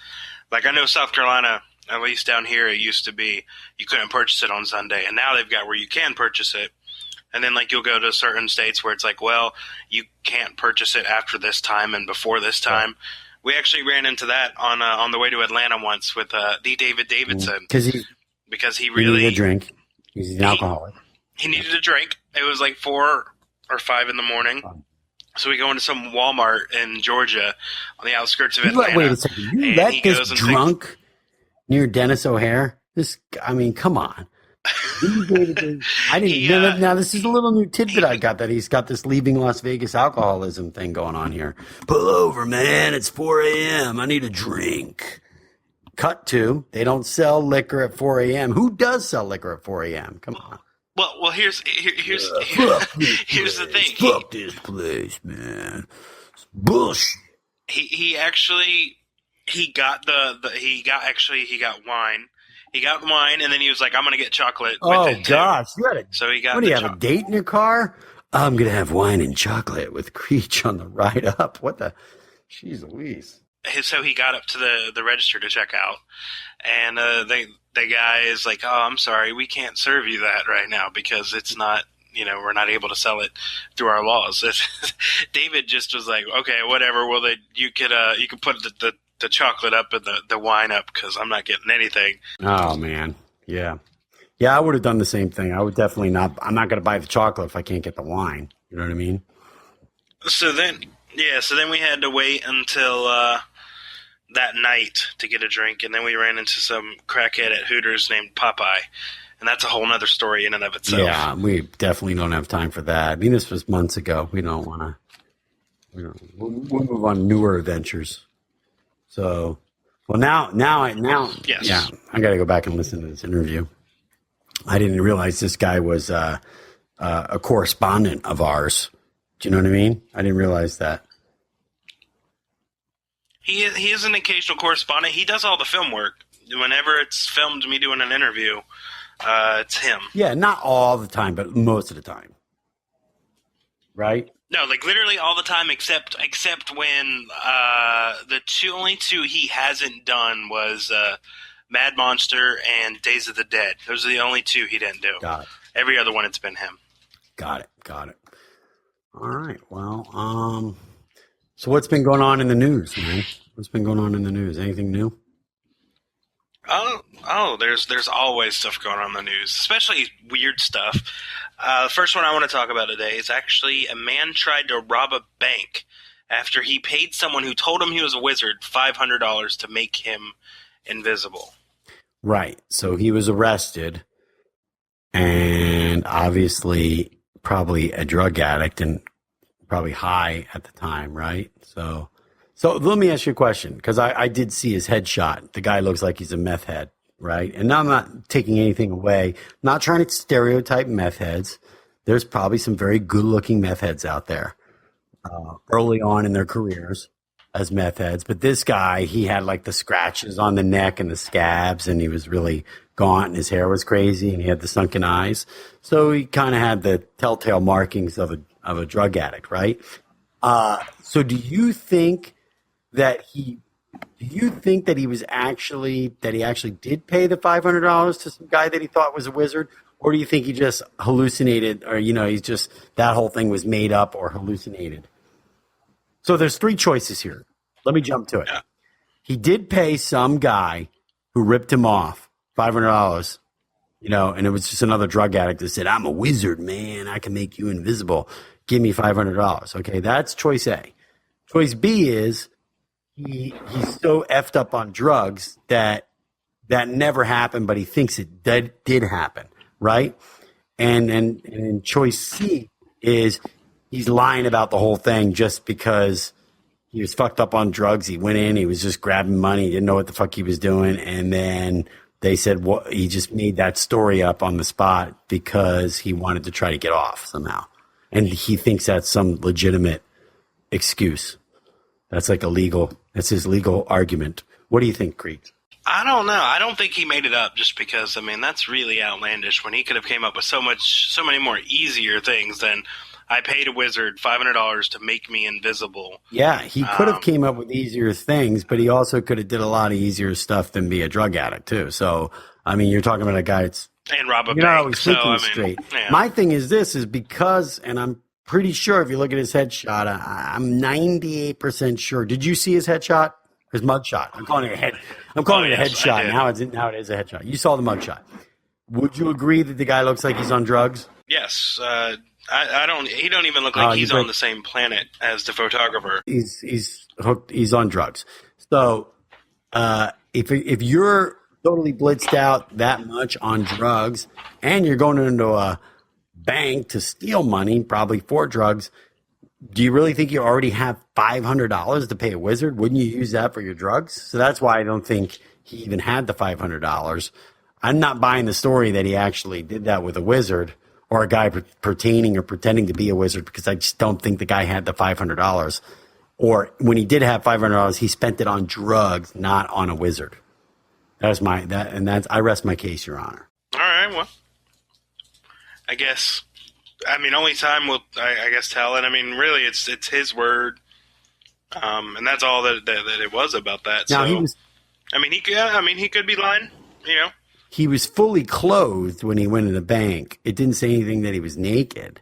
Like I know South Carolina, at least down here, it used to be you couldn't purchase it on Sunday, and now they've got where you can purchase it. And then like you'll go to certain states where it's like, well, you can't purchase it after this time and before this time. Yeah. We actually ran into that on the way to Atlanta once with the David Davidson because he really needed a drink. He's an alcoholic. He needed a drink. It was like 4 or 5 in the morning. So we go into some Walmart in Georgia on the outskirts of Atlanta. Wait a second. You let this drunk near Dennis O'Hare? I mean, come on. I didn't. Now this is a little new tidbit I got, that he's got this leaving Las Vegas alcoholism thing going on here. Pull over, man. It's 4 a.m. I need a drink. Cut to, they don't sell liquor at 4 a.m. Who does sell liquor at 4 a.m.? Come on. Well, here's the thing. Fuck this place, man. It's bullshit. He got wine. He got wine, and then he was like, I'm going to get chocolate with it, too. Gosh. So he got what do you have, a date in your car? I'm going to have wine and chocolate with Creech on the ride up. What the? Jeez Louise. So he got up to the register to check out, and the guy is like, oh, I'm sorry, we can't serve you that right now because it's not, you know, we're not able to sell it through our laws. David just was like, okay, whatever. Well, you could put the chocolate up and the wine up because I'm not getting anything. Oh, man. Yeah. Yeah, I would have done the same thing. I would definitely not. I'm not going to buy the chocolate if I can't get the wine. You know what I mean? So then we had to wait until that night to get a drink, and then we ran into some crackhead at Hooters named Popeye. And that's a whole other story in and of itself. Yeah, we definitely don't have time for that. I mean, this was months ago. We don't want to. We'll move on to newer adventures. So, well, now, yes. Yeah, I got to go back and listen to this interview. I didn't realize this guy was a correspondent of ours. Do you know what I mean? I didn't realize that. He is an occasional correspondent. He does all the film work. Whenever it's filmed me doing an interview, it's him. Yeah, not all the time, but most of the time. Right? No, like literally all the time, except when the only two he hasn't done was Mad Monster and Days of the Dead. Those are the only 2 he didn't do. Got it. Every other one, it's been him. Got it. All right. Well, so what's been going on in the news, man? What's been going on in the news? Anything new? There's always stuff going on in the news, especially weird stuff. The first one I want to talk about today is actually a man tried to rob a bank after he paid someone who told him he was a wizard $500 to make him invisible. Right. So he was arrested, and obviously probably a drug addict and probably high at the time, right? So let me ask you a question, because I did see his headshot. The guy looks like he's a meth head. right? And I'm not taking anything away, not trying to stereotype meth heads. There's probably some very good-looking meth heads out there early on in their careers as meth heads. But this guy, he had like the scratches on the neck and the scabs, and he was really gaunt, and his hair was crazy, and he had the sunken eyes. So he kind of had the telltale markings of a drug addict, right? So do you think that he actually did pay the $500 to some guy that he thought was a wizard? Or do you think he just hallucinated, or, he's just, that whole thing was made up or hallucinated? So there's three choices here. Let me jump to it. Yeah. He did pay some guy who ripped him off $500, and it was just another drug addict that said, I'm a wizard, man. I can make you invisible. Give me $500. Okay, that's choice A. Choice B is he's so effed up on drugs that never happened, but he thinks it did happen. Right? And choice C is he's lying about the whole thing just because he was fucked up on drugs. He went in, he was just grabbing money, he didn't know what the fuck he was doing, and then they said he just made that story up on the spot because he wanted to try to get off somehow. And he thinks that's some legitimate excuse. That's that's his legal argument. What do you think, Creek? I don't know. I don't think he made it up just because, that's really outlandish when he could have came up with so many more easier things than I paid a wizard $500 to make me invisible. Yeah, he could have came up with easier things, but he also could have did a lot of easier stuff than be a drug addict too. So, you're talking about a guy that's and rob a bank. He's thinking straight. Yeah. My thing is because, and I'm pretty sure if you look at his headshot, I'm 98% sure. Did you see his headshot? His mugshot. I'm calling it a headshot. Now it is a headshot. You saw the mugshot. Would you agree that the guy looks like he's on drugs? Yes. I don't. He don't even look like he's on the same planet as the photographer. He's hooked. He's on drugs. So if you're totally blitzed out that much on drugs, and you're going into a bank to steal money, probably for drugs, do you really think you already have $500 to pay a wizard? Wouldn't you use that for your drugs? So that's why I don't think he even had the $500. I'm not buying the story that he actually did that with a wizard or a guy pertaining or pretending to be a wizard, because I just don't think the guy had the $500. Or when he did have $500, he spent it on drugs, not on a wizard. I rest my case, Your Honor. All right, well, I guess. Only time will, I guess, tell. And really, it's his word, and that's all that it was about that. Now, so, he could be lying. He was fully clothed when he went in the bank. It didn't say anything that he was naked.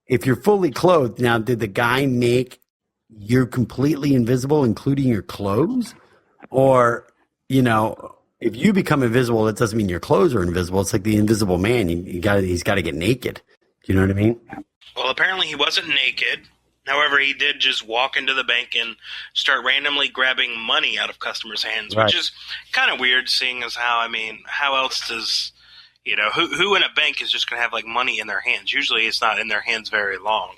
If you're fully clothed, now, did the guy make you completely invisible, including your clothes? Or, if you become invisible, it doesn't mean your clothes are invisible. It's like the Invisible Man. He's got to get naked. You know what I mean? Well, apparently he wasn't naked. However, he did just walk into the bank and start randomly grabbing money out of customers' hands, right. Which is kind of weird, seeing as how, how else does, who in a bank is just going to have, money in their hands? Usually it's not in their hands very long,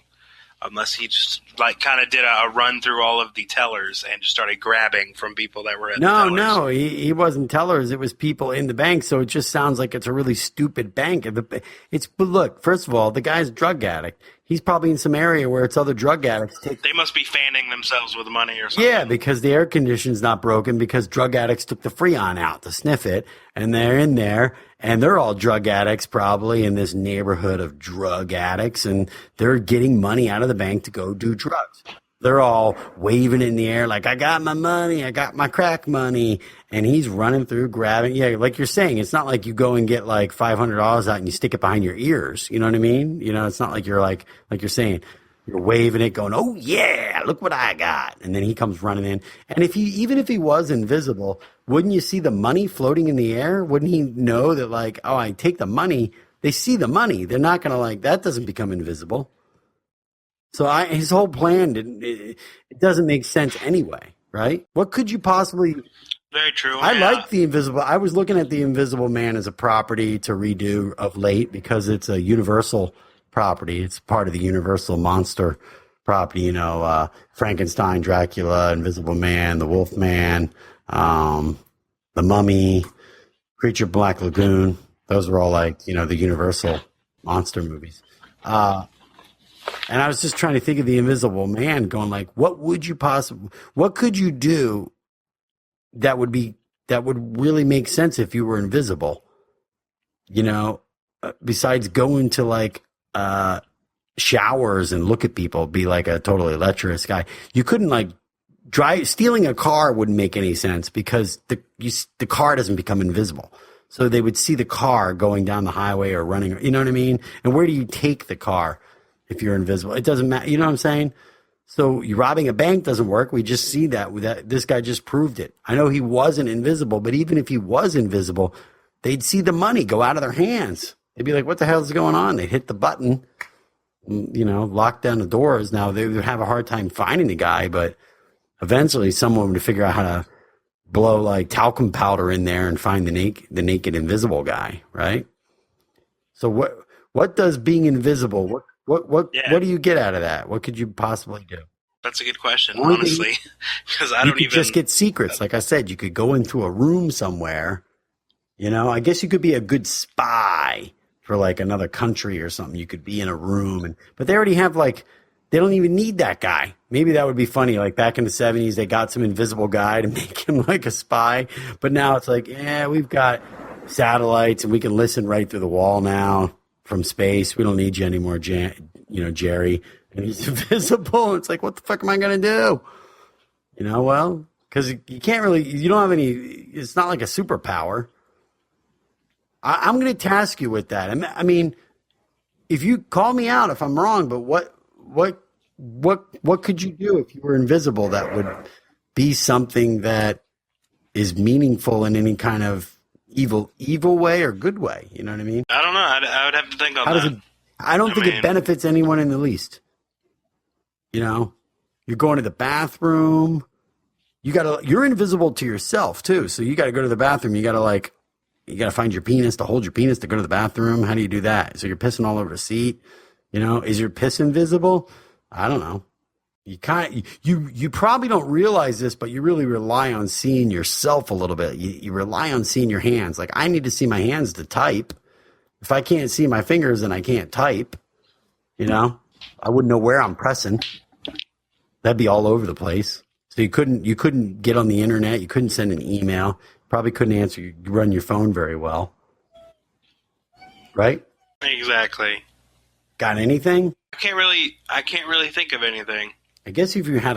unless he just, kind of did a run through all of the tellers and just started grabbing from people that were at the tellers. No, he wasn't tellers. It was people in the bank, so it just sounds like it's a really stupid bank. But look, first of all, the guy's a drug addict. He's probably in some area where it's other drug addicts. They must be fanning themselves with money or something. Yeah, because the air conditioning's not broken, because drug addicts took the Freon out to sniff it, and they're in there, and they're all drug addicts probably in this neighborhood of drug addicts, and they're getting money out of the bank to go do drugs. They're all waving it in the air like, I got my money, I got my crack money. And he's running through, grabbing. Yeah, like you're saying, it's not like you go and get $500 out and you stick it behind your ears. You know what I mean? It's not like you're like you're saying, you're waving it going, oh yeah, look what I got. And then he comes running in. And even if he was invisible, wouldn't you see the money floating in the air? Wouldn't he know that I take the money? They see the money. They're not going to that doesn't become invisible. So his whole plan it doesn't make sense anyway, right? What could you possibly? Very true. I like the Invisible. I was looking at the Invisible Man as a property to redo of late because it's a Universal property. It's part of the Universal monster property. Frankenstein, Dracula, Invisible Man, the Wolf Man, the Mummy, Creature Black Lagoon. Those were all like, the Universal monster movies. And I was just trying to think of the Invisible Man, going like, what could you do that would really make sense if you were invisible? Besides going to like showers and look at people, be like a totally lecherous guy. You couldn't like stealing a car wouldn't make any sense because the car doesn't become invisible. So they would see the car going down the highway or running, you know what I mean? And where do you take the car if you're invisible? It doesn't matter. You know what I'm saying? So you robbing a bank doesn't work. We just see that this guy just proved it. I know he wasn't invisible, but even if he was invisible, they'd see the money go out of their hands. They'd be like, what the hell is going on? They'd hit the button, lock down the doors. Now they would have a hard time finding the guy, but eventually someone would figure out how to blow like talcum powder in there and find the naked invisible guy, right? So what does being invisible, what do you get out of that? What could you possibly do? That's a good question, honestly, because I don't even just get secrets. Like I said, you could go into a room somewhere. I guess you could be a good spy for like another country or something. You could be in a room, but they already have they don't even need that guy. Maybe that would be funny. Like back in the 70s, they got some invisible guy to make him like a spy. But now it's like, we've got satellites and we can listen right through the wall now from space. We don't need you anymore, Jerry. And he's invisible. It's like, what the fuck am I going to do? Well, because you can't really, you don't have any, it's not like a superpower. I'm going to task you with that. I mean, if you call me out if I'm wrong, but what could you do if you were invisible that would be something that is meaningful in any kind of evil way or good way? You know what I mean? I don't know. I would have to think on that. I don't think it benefits anyone in the least. You're going to the bathroom. You're invisible to yourself too. So you got to go to the bathroom. You got to find your penis to hold your penis to go to the bathroom. How do you do that? So you're pissing all over the seat. Is your piss invisible? I don't know. You probably don't realize this, but you really rely on seeing yourself a little bit. You rely on seeing your hands. Like I need to see my hands to type. If I can't see my fingers, then I can't type. I wouldn't know where I'm pressing. That'd be all over the place. So you couldn't get on the internet. You couldn't send an email. Probably couldn't run your phone very well. Right? Exactly. Got anything? I can't really think of anything. I guess if you had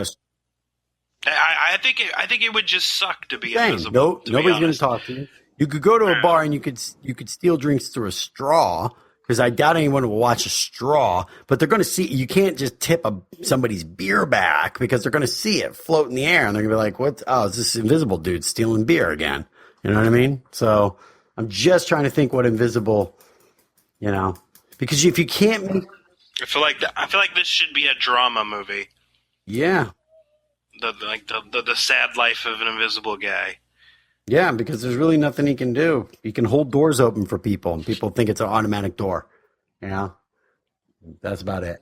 I think it would just suck to be invisible. Nobody's going to talk to you. You could go to a bar and you could steal drinks through a straw, because I doubt anyone will watch a straw, but they're going to see. You can't just tip somebody's beer back because they're going to see it float in the air and they're going to be like, "What? Oh, it's this invisible dude stealing beer again." You know what I mean? So I'm just trying to think what invisible, because if you can't make, I feel like this should be a drama movie. Yeah. The sad life of an invisible guy. Yeah, because there's really nothing he can do. He can hold doors open for people, and people think it's an automatic door. That's about it.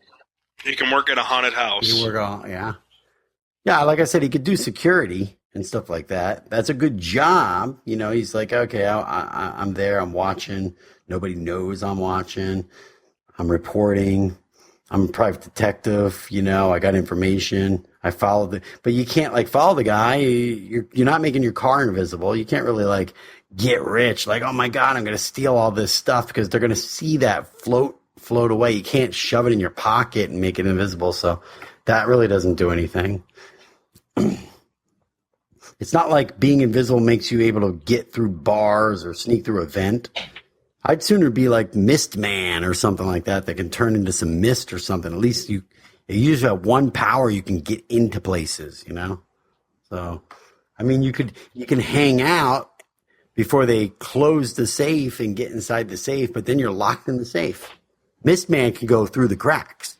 He can work at a haunted house. He can work yeah. Like I said, he could do security and stuff like that. That's a good job. He's like, okay, I'm there. I'm watching. Nobody knows I'm watching. I'm reporting. I'm a private detective. I got information. I followed but you can't follow the guy. You're not making your car invisible. You can't really get rich. Oh my God, I'm going to steal all this stuff, because they're going to see that float away. You can't shove it in your pocket and make it invisible. So that really doesn't do anything. It's not like being invisible makes you able to get through bars or sneak through a vent. I'd sooner be like Mist Man or something like that can turn into some mist or something. At least you usually have one power, you can get into places, So, I mean, you can hang out before they close the safe and get inside the safe, but then you're locked in the safe. Mist Man can go through the cracks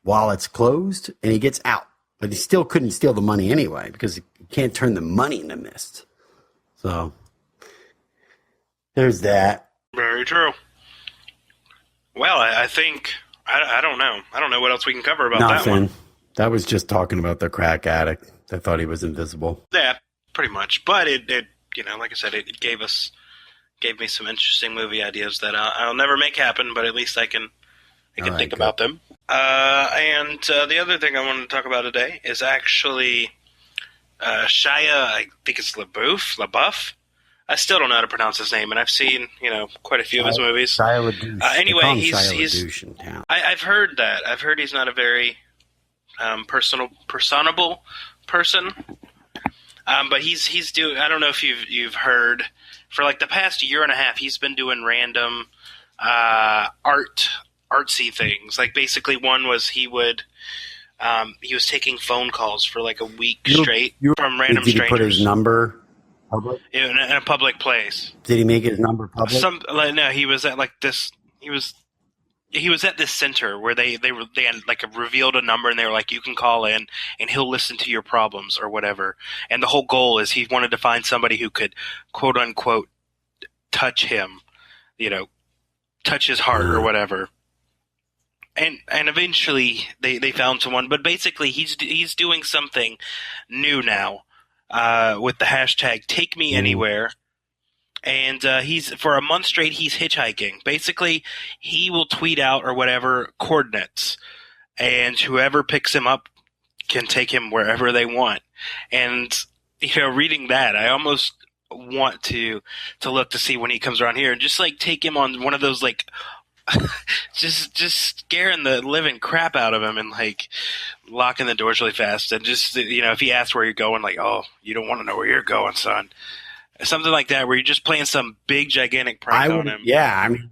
while it's closed and he gets out, but he still couldn't steal the money anyway because he can't turn the money into mist. So, there's that. Very true. Well, I think I don't know. I don't know what else we can cover about that one. That was just talking about the crack addict that thought he was invisible. Yeah, pretty much. But it like I said, it gave us gave me some interesting movie ideas that I'll never make happen, but at least I can think about them. And the other thing I wanted to talk about today is actually Shia, I think it's LaBeouf. I still don't know how to pronounce his name, and I've seen quite a few of his movies. Shia LaDouche. Anyway, he's LaDouche in town. I've heard that. I've heard he's not a very personable person. But he's doing. I don't know if you've heard, for like the past year and a half, he's been doing random artsy things. Like basically, one was he was taking phone calls for like a week straight from random strangers. Did he put his number public? In a public place. Did he make his number public? No, he was at like this. He was at this center where they had like revealed a number, and they were like, you can call in and he'll listen to your problems or whatever. And the whole goal is he wanted to find somebody who could quote unquote touch him, touch his heart or whatever. And eventually they found someone, but basically he's doing something new now with the hashtag Take Me Anywhere. And he's for a month straight he's hitchhiking. Basically, he will tweet out or whatever coordinates, and whoever picks him up can take him wherever they want. And reading that, I almost want to look to see when he comes around here and just like take him on one of those like just scaring the living crap out of him and like locking the doors really fast and just if he asks where you're going, like, oh, you don't want to know where you're going, son. Something like that, where you're just playing some big, gigantic prank on him. Yeah, I mean,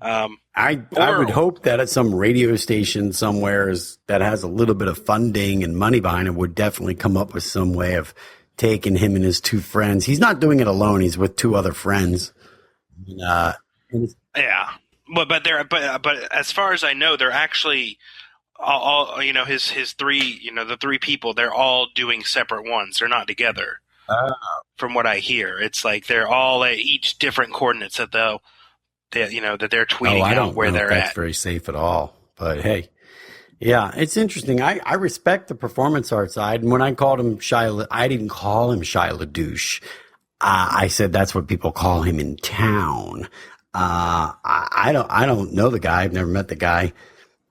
I would hope that at some radio station somewhere that has a little bit of funding and money behind it would definitely come up with some way of taking him and his two friends. He's not doing it alone; he's with two other friends. Yeah, but as far as I know, they're actually all his three the three people. They're all doing separate ones. They're not together. From what I hear, it's like they're all at each different coordinates that that they're tweeting out where they're at. That's very safe at all. But hey, yeah, it's interesting. I respect the performance art side. And when I called him Shia, I didn't call him Shia LaDouche. I said that's what people call him in town. I don't know the guy. I've never met the guy.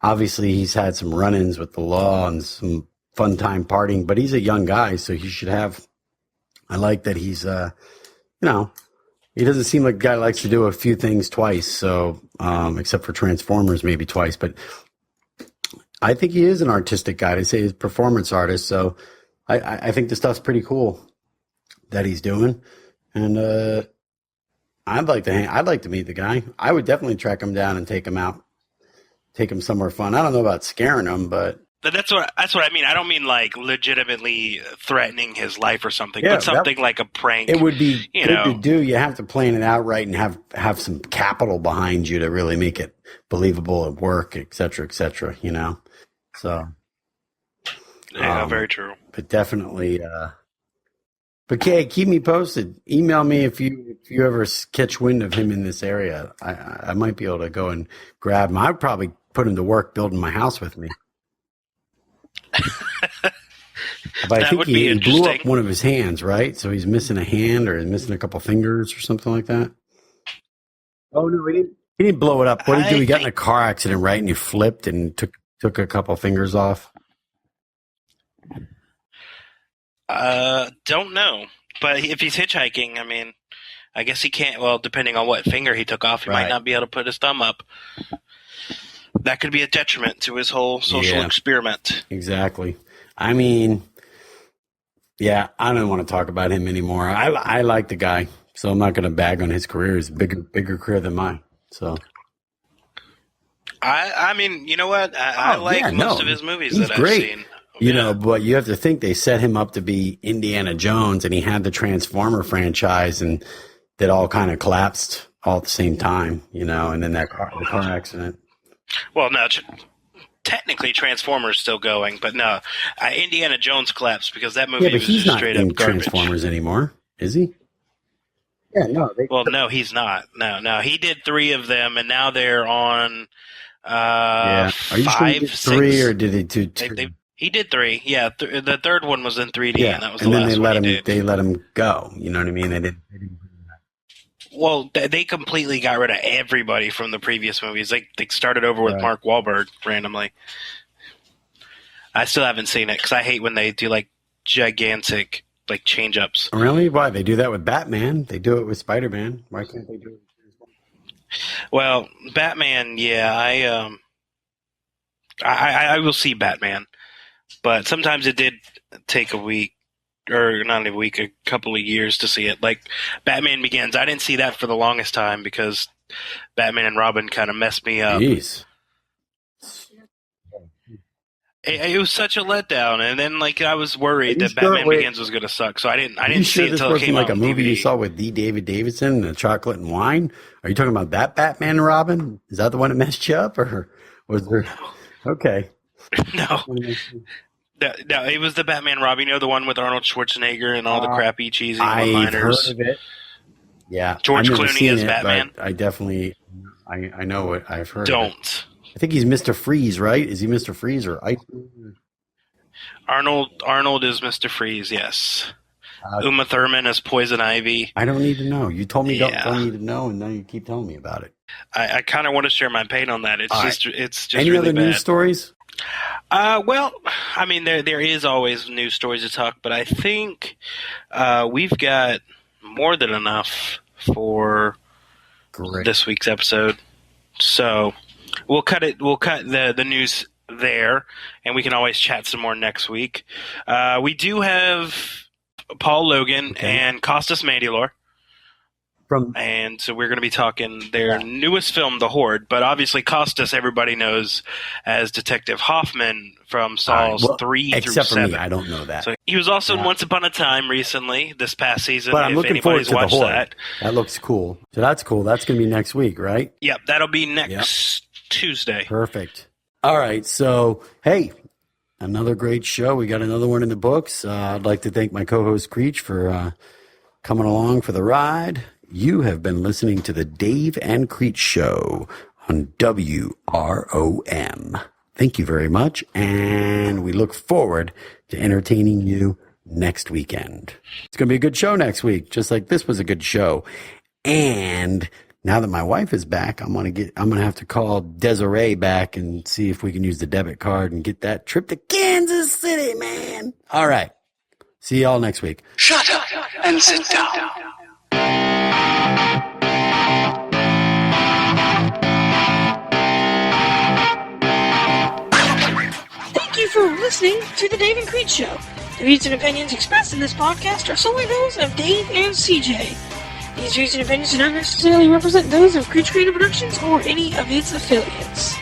Obviously, he's had some run-ins with the law and some fun time partying. But he's a young guy, so he should have. I like that he's, he doesn't seem like a guy who likes to do a few things twice. So, except for Transformers, maybe twice, but I think he is an artistic guy. They say he's a performance artist. So I think the stuff's pretty cool that he's doing. And, I'd like to meet the guy. I would definitely track him down and take him out, take him somewhere fun. I don't know about scaring him, but. That's what I mean. I don't mean like legitimately threatening his life or something, but something like a prank. It would be good to do. You have to plan it out right and have some capital behind you to really make it believable at work, et cetera, So, yeah, very true. But definitely, but Kay, keep me posted. Email me if you ever catch wind of him in this area. I might be able to go and grab him. I'd probably put him to work building my house with me. But I think he blew up one of his hands, right? So he's missing a hand or he's missing a couple fingers or something like that. Oh no, he didn't blow it up. What did he do? He got in a car accident, right? And he flipped and took a couple fingers off. Don't know. But if he's hitchhiking, I mean, I guess he can't. Well, depending on what finger he took off, he might not be able to put his thumb up. That could be a detriment to his whole social experiment. Exactly. I mean, yeah, I don't want to talk about him anymore. I like the guy, so I'm not going to bag on his career. He's a bigger career than mine. So, I mean, you know what? I like most of his movies that I've seen. But you have to think they set him up to be Indiana Jones, and he had the Transformer franchise, and that all kind of collapsed all at the same time, and then the car accident. Well, no, technically Transformers still going, but no, Indiana Jones collapsed because that movie was just straight up garbage. Transformers anymore, is he? Yeah, no. No, he's not. No, he did 3 of them, and now they're on. Are you 5, sure he did 3, 6, or did he do 2? He did 3. Yeah, the third one was in 3D, and that was and the then last one he did. They let him go. You know what I mean? They didn't. Well, they completely got rid of everybody from the previous movies. They started over with Mark Wahlberg randomly. I still haven't seen it because I hate when they do like gigantic like change-ups. Really? Why? They do that with Batman. They do it with Spider-Man. Why can't they do it? Well, Batman, yeah, I will see Batman, but sometimes it did take a week, or not a week, a couple of years to see it. Like Batman Begins, I didn't see that for the longest time because Batman and Robin kind of messed me up. Jeez. It was such a letdown, and then like I was worried that Batman Begins was going to suck, so I didn't see it until it came out. Like a movie you saw with David Davidson, and Chocolate and Wine. Are you talking about that Batman and Robin? Is that the one that messed you up, or was there? No. Okay. No, it was the Batman Robin. You know, the one with Arnold Schwarzenegger and all the crappy cheesy one-liners. I've heard of it. Yeah, George Clooney as Batman. I definitely, I know what I've heard. Don't. I think he's Mr. Freeze, right? Is he Mr. Freeze or Ice? Arnold is Mr. Freeze, yes. Uma Thurman as Poison Ivy. I don't need to know. You told me don't need to know, and now you keep telling me about it. I kind of want to share my pain on that. It's just any really other bad. news stories? Well, I mean, there is always news stories to talk, but I think we've got more than enough for this week's episode. So we'll cut the news there, and we can always chat some more next week. We do have Paul Logan and Costas Mandylor. And so we're going to be talking their newest film, The Horde. But obviously Costas, everybody knows as Detective Hoffman from Saws 3 through 7. Except for me, I don't know that. So he was also in Once Upon a Time recently, this past season. But I'm looking forward to The Horde. That looks cool. So that's cool. That's going to be next week, right? Yep, that'll be next Tuesday. Perfect. All right. So, hey, another great show. We got another one in the books. I'd like to thank my co-host Creech for coming along for the ride. You have been listening to the Dave and Creech Show on WROM. Thank you very much, and we look forward to entertaining you next weekend. It's going to be a good show next week, just like this was a good show. And now that my wife is back, I'm going to have to call Desiree back and see if we can use the debit card and get that trip to Kansas City, man. All right. See y'all next week. Shut up and sit down. Thank you for listening to the Dave and Creech Show. The views and opinions expressed in this podcast are solely those of Dave and CJ. These views and opinions do not necessarily represent those of Creech Creative Productions or any of its affiliates.